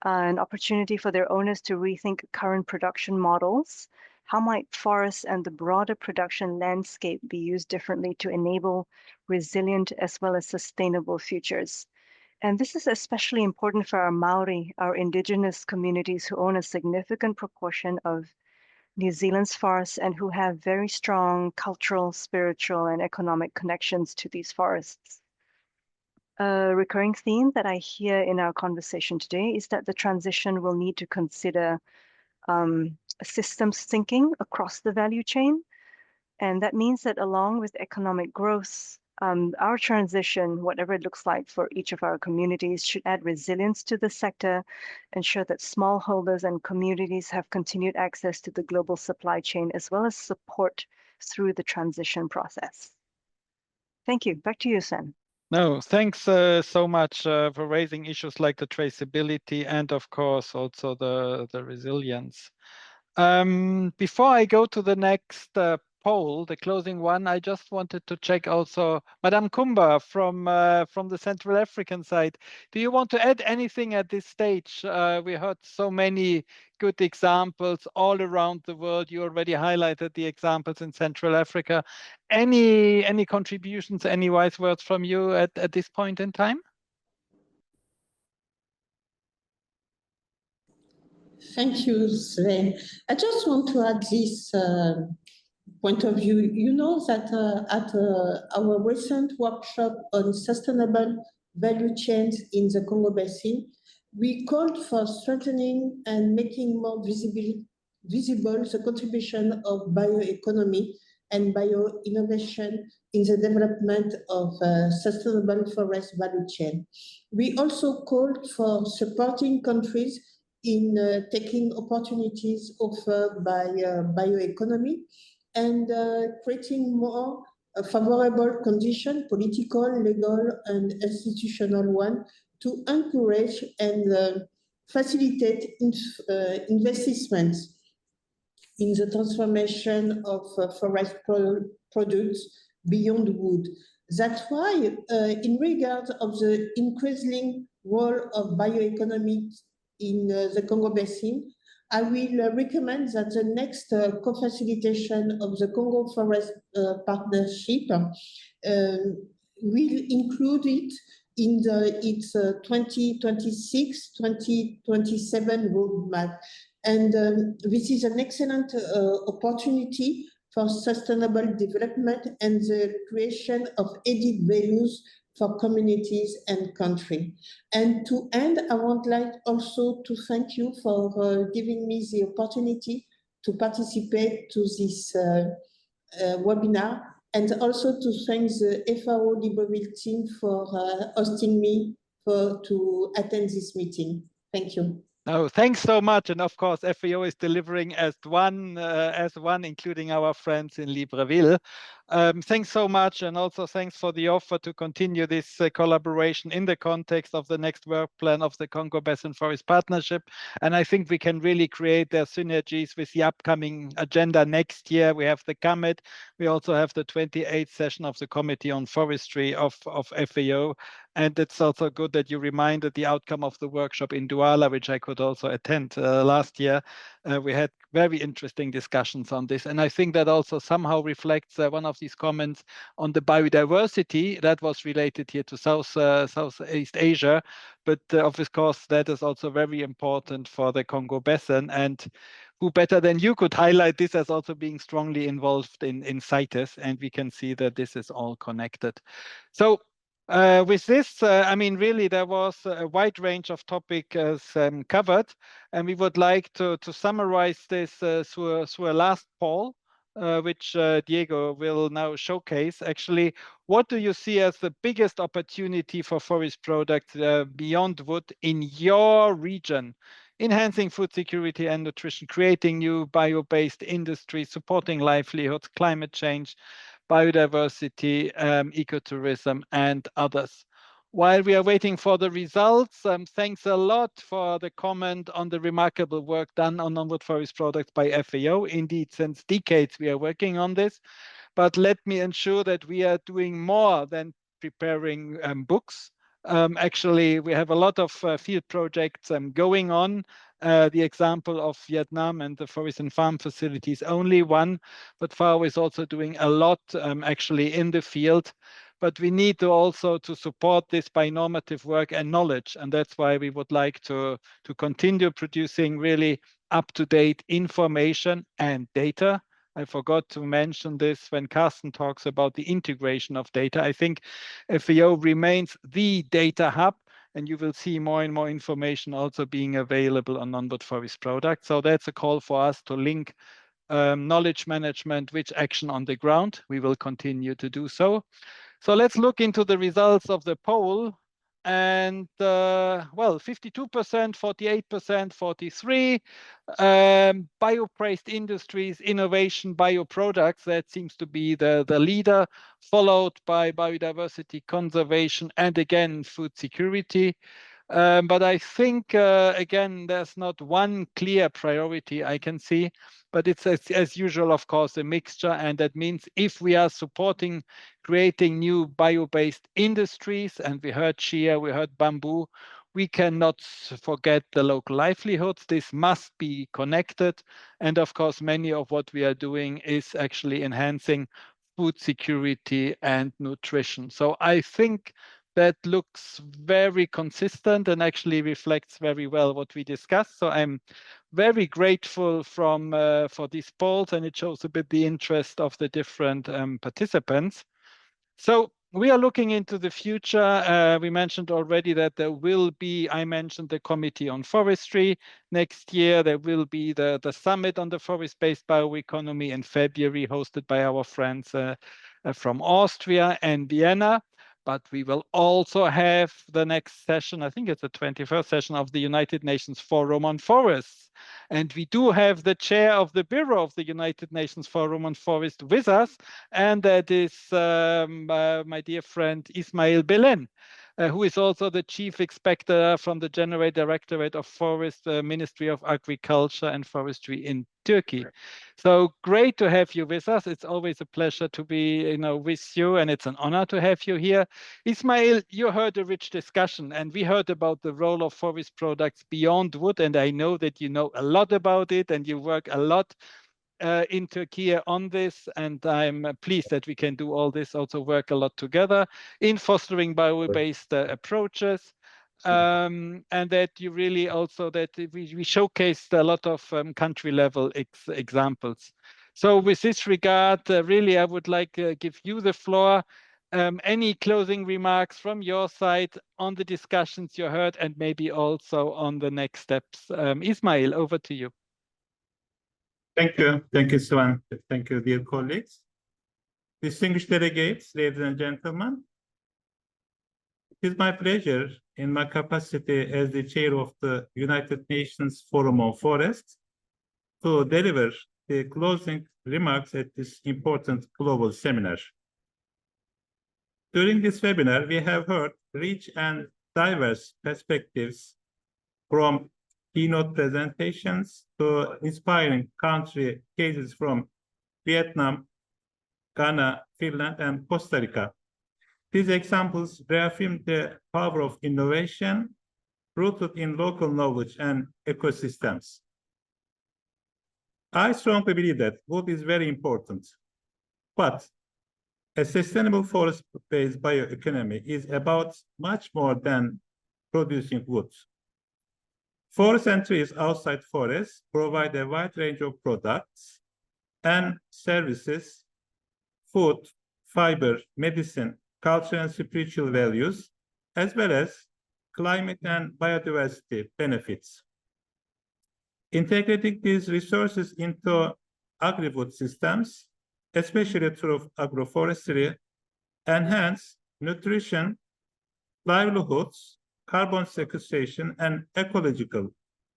An opportunity for their owners to rethink current production models how might forests and the broader production landscape be used differently to enable resilient as well as sustainable futures? And this is especially important for our Maori, our indigenous communities who own a significant proportion of New Zealand's forests and who have very strong cultural, spiritual, and economic connections to these forests. A recurring theme that I hear in our conversation today is that the transition will need to consider systems thinking across the value chain. And that means that along with economic growth, our transition, whatever it looks like for each of our communities, should add resilience to the sector, ensure that smallholders and communities have continued access to the global supply chain, as well as support through the transition process. Thank you. Back to you, Sam. No, thanks so much for raising issues like the traceability and, of course, also the resilience. Before I go to the next poll, the closing one, I just wanted to check also, Madame Kumba from the Central African side. Do you want to add anything at this stage? We heard so many good examples all around the world. You already highlighted the examples in Central Africa. Any contributions, any wise words from you at this point in time? Thank you, Sven. I just want to add this point of view. You know that at our recent workshop on sustainable value chains in the Congo Basin, we called for strengthening and making more visible the contribution of bioeconomy and bioinnovation in the development of sustainable forest value chain. We also called for supporting countries in taking opportunities offered by bioeconomy and creating more favorable conditions, political, legal, and institutional one, to encourage and facilitate investments in the transformation of forest products beyond wood. That's why, in regard of the increasing role of bioeconomy in the Congo Basin, I will recommend that the next co-facilitation of the Congo Forest Partnership will include it in its 2026-2027 roadmap. And this is an excellent opportunity for sustainable development and the creation of added values for communities and country. And to end, I would like also to thank you for giving me the opportunity to participate to this webinar, and also to thank the FAO Libreville team for hosting me to attend this meeting. Thank you. No, thanks so much. And of course, FAO is delivering as one, including our friends in Libreville. Thanks so much. And also thanks for the offer to continue this collaboration in the context of the next work plan of the Congo Basin Forest Partnership. And I think we can really create their synergies with the upcoming agenda next year. We have the CAMET. We also have the 28th session of the Committee on Forestry of FAO. And it's also good that you reminded the outcome of the workshop in Douala, which I could also attend last year. We had very interesting discussions on this. And I think that also somehow reflects one of these comments on the biodiversity that was related here to Southeast Asia. But of course, that is also very important for the Congo Basin. And who better than you could highlight this as also being strongly involved in CITES. And we can see that this is all connected. So with this, I mean, really, there was a wide range of topics covered, and we would like to summarize this through a last poll, which Diego will now showcase. Actually, what do you see as the biggest opportunity for forest products beyond wood in your region? Enhancing food security and nutrition, creating new bio-based industries, supporting livelihoods, climate change, biodiversity, ecotourism, and others. While we are waiting for the results, thanks a lot for the comment on the remarkable work done on non-wood forest products by FAO. Indeed, since decades we are working on this, but let me ensure that we are doing more than preparing books. Actually, we have a lot of field projects going on, The example of Vietnam and the forest and farm facility is only one, but FAO is also doing a lot actually in the field. But we need to also to support this by normative work and knowledge. And that's why we would like to continue producing really up-to-date information and data. I forgot to mention this when Carsten talks about the integration of data. I think FAO remains the data hub, and you will see more and more information also being available on non-wood forest products. So that's a call for us to link knowledge management with action on the ground. We will continue to do so. So let's look into the results of the poll. And well, 52%, 48%, 43%. Bio-based industries, innovation, bioproducts, that seems to be the leader, followed by biodiversity conservation and again, food security. But I think, again, there's not one clear priority I can see, but it's as usual, of course, a mixture. And that means if we are supporting creating new bio-based industries, and we heard chia, we heard bamboo, we cannot forget the local livelihoods. This must be connected. And of course, many of what we are doing is actually enhancing food security and nutrition. So I think that looks very consistent and actually reflects very well what we discussed. So I'm very grateful for these polls, and it shows a bit the interest of the different participants. So we are looking into the future. We mentioned already that there will be, I mentioned the Committee on Forestry. Next year, there will be the Summit on the Forest-Based Bioeconomy in February, hosted by our friends from Austria and Vienna. But we will also have the next session, I think it's the 21st session of the United Nations Forum on Forests. And we do have the chair of the Bureau of the United Nations Forum on Forest with us, and that is my dear friend Ismail Belen, who is also the chief inspector from the General Directorate of Forest, Ministry of Agriculture and Forestry in Turkey. So great to have you with us. It's always a pleasure to be, with you, and it's an honor to have you here. Ismail, you heard a rich discussion, and we heard about the role of forest products beyond wood, and I know that you know a lot about it, and you work a lot in Turkey on this, and I'm pleased that we can do all this, also work a lot together in fostering bio-based approaches. And that you really also, that we showcased a lot of country level examples. So with this regard, really, I would like to give you the floor. Any closing remarks from your side on the discussions you heard, and maybe also on the next steps? Ismail, over to you. Thank you, Sven. Thank you, dear colleagues. Distinguished delegates, ladies and gentlemen, it is my pleasure in my capacity as the chair of the United Nations Forum on Forests to deliver the closing remarks at this important global seminar. During this webinar, we have heard rich and diverse perspectives from keynote presentations to inspiring country cases from Vietnam, Ghana, Finland, and Costa Rica. These examples reaffirm the power of innovation rooted in local knowledge and ecosystems. I strongly believe that wood is very important, but a sustainable forest-based bioeconomy is about much more than producing wood. Forests and trees outside forests provide a wide range of products and services, food, fiber, medicine, culture and spiritual values, as well as climate and biodiversity benefits. Integrating these resources into agri-food systems, especially through agroforestry, enhance nutrition, livelihoods, carbon sequestration, and ecological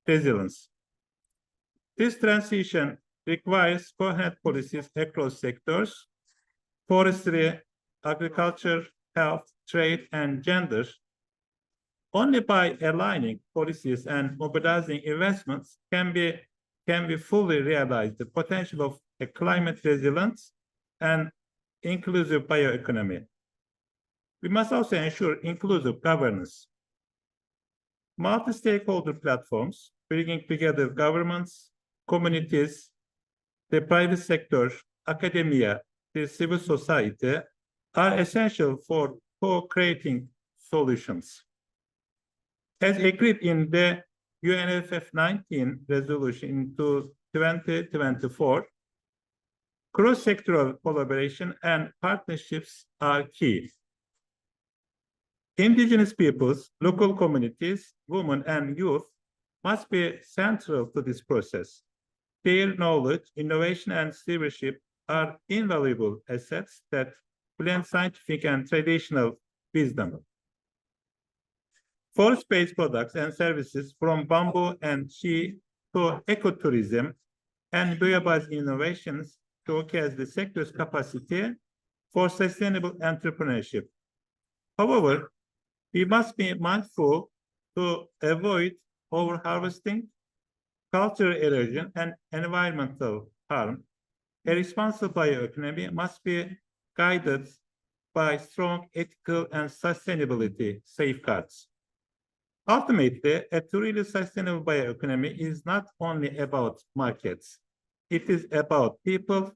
resilience. This transition requires coherent policies across sectors, forestry, agriculture, health, trade, and gender. Only by aligning policies and mobilizing investments can we fully realize the potential of a climate resilient and inclusive bioeconomy. We must also ensure inclusive governance. Multi-stakeholder platforms, bringing together governments, communities, the private sector, academia, the civil society, are essential for co-creating solutions. As agreed in the UNFF 19 resolution into 2024, cross-sectoral collaboration and partnerships are key. Indigenous peoples, local communities, women and youth must be central to this process. Their knowledge, innovation, and stewardship are invaluable assets that blend scientific and traditional wisdom. Forest-based products and services from bamboo and tea to ecotourism and bio-based innovations showcase the sector's capacity for sustainable entrepreneurship. However, we must be mindful to avoid overharvesting, cultural erosion, and environmental harm. A responsible bioeconomy must be guided by strong ethical and sustainability safeguards. Ultimately, a truly sustainable bioeconomy is not only about markets. It is about people,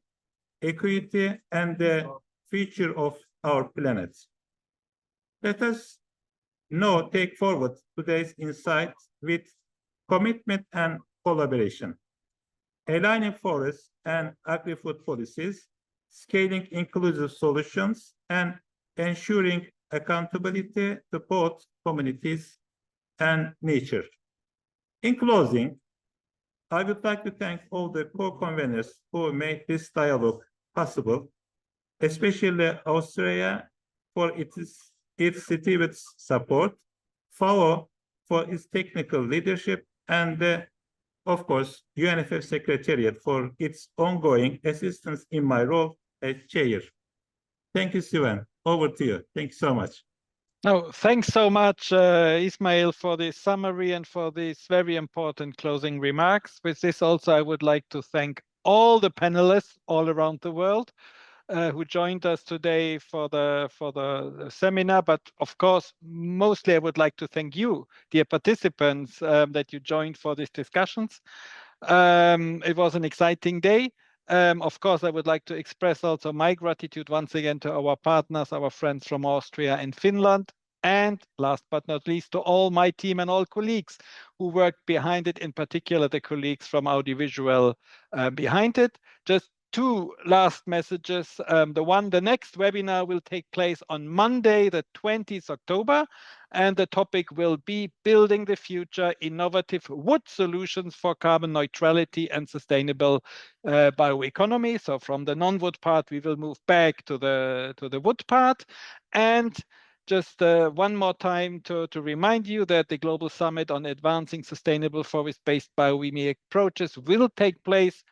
equity, and the future of our planet. Let us now take forward today's insights with commitment and collaboration, aligning forest and agri-food policies, scaling inclusive solutions, and ensuring accountability to both communities and nature. In closing, I would like to thank all the co-conveners who made this dialogue possible, especially Australia for its steward's support, FAO for its technical leadership, and of course, UNFF Secretariat for its ongoing assistance in my role as chair. Thank you, Sivan. Over to you. Thank you so much. No, thanks so much, Ismail, for this summary and for these very important closing remarks. With this also, I would like to thank all the panelists all around the world who joined us today for the seminar. But of course, mostly I would like to thank you, dear participants, that you joined for these discussions. It was an exciting day. Of course, I would like to express also my gratitude once again to our partners, our friends from Austria and Finland, and last but not least, to all my team and all colleagues who worked behind it, in particular the colleagues from audiovisual behind it. Just two last messages. The next webinar will take place on Monday, the 20th October, and the topic will be Building the Future, Innovative Wood Solutions for Carbon Neutrality and Sustainable Bioeconomy. So from the non-wood part, we will move back to the wood part. And just one more time to remind you that the Global Summit on Advancing Sustainable Forest-Based Bioeconomy Approaches will take place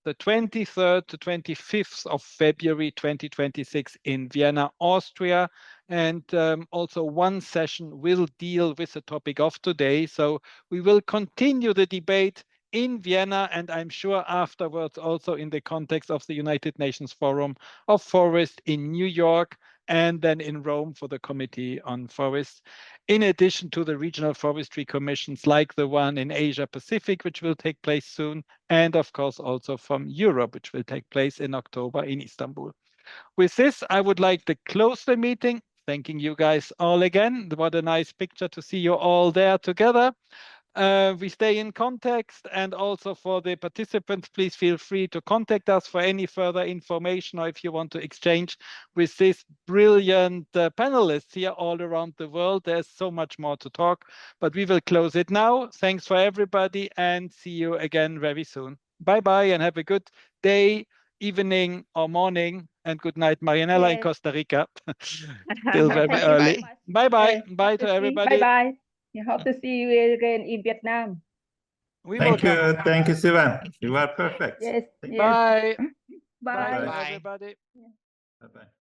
the 23rd to 25th of February 2026 in Vienna, Austria. And also one session will deal with the topic of today. So we will continue the debate in Vienna, and I'm sure afterwards also in the context of the United Nations Forum of Forest in New York, and then in Rome for the Committee on Forests, in addition to the regional forestry commissions like the one in Asia Pacific, which will take place soon, and of course also from Europe, which will take place in October in Istanbul. With this, I would like to close the meeting, thanking you guys all again. What a nice picture to see you all there together. We stay in context, and also for the participants, please feel free to contact us for any further information, or if you want to exchange with these brilliant panelists here all around the world. There's so much more to talk, but we will close it now. Thanks for everybody, and see you again very soon. Bye-bye, and have a good day, evening, or morning, and good night, Marianella in Costa Rica. Still very early. Bye-bye. Bye to everybody. Bye-bye. I hope to see you again in Vietnam. Thank you. Thank you, Sivan. You are perfect. Yes. Bye. Bye. Bye to Bye. everybody. Bye-bye.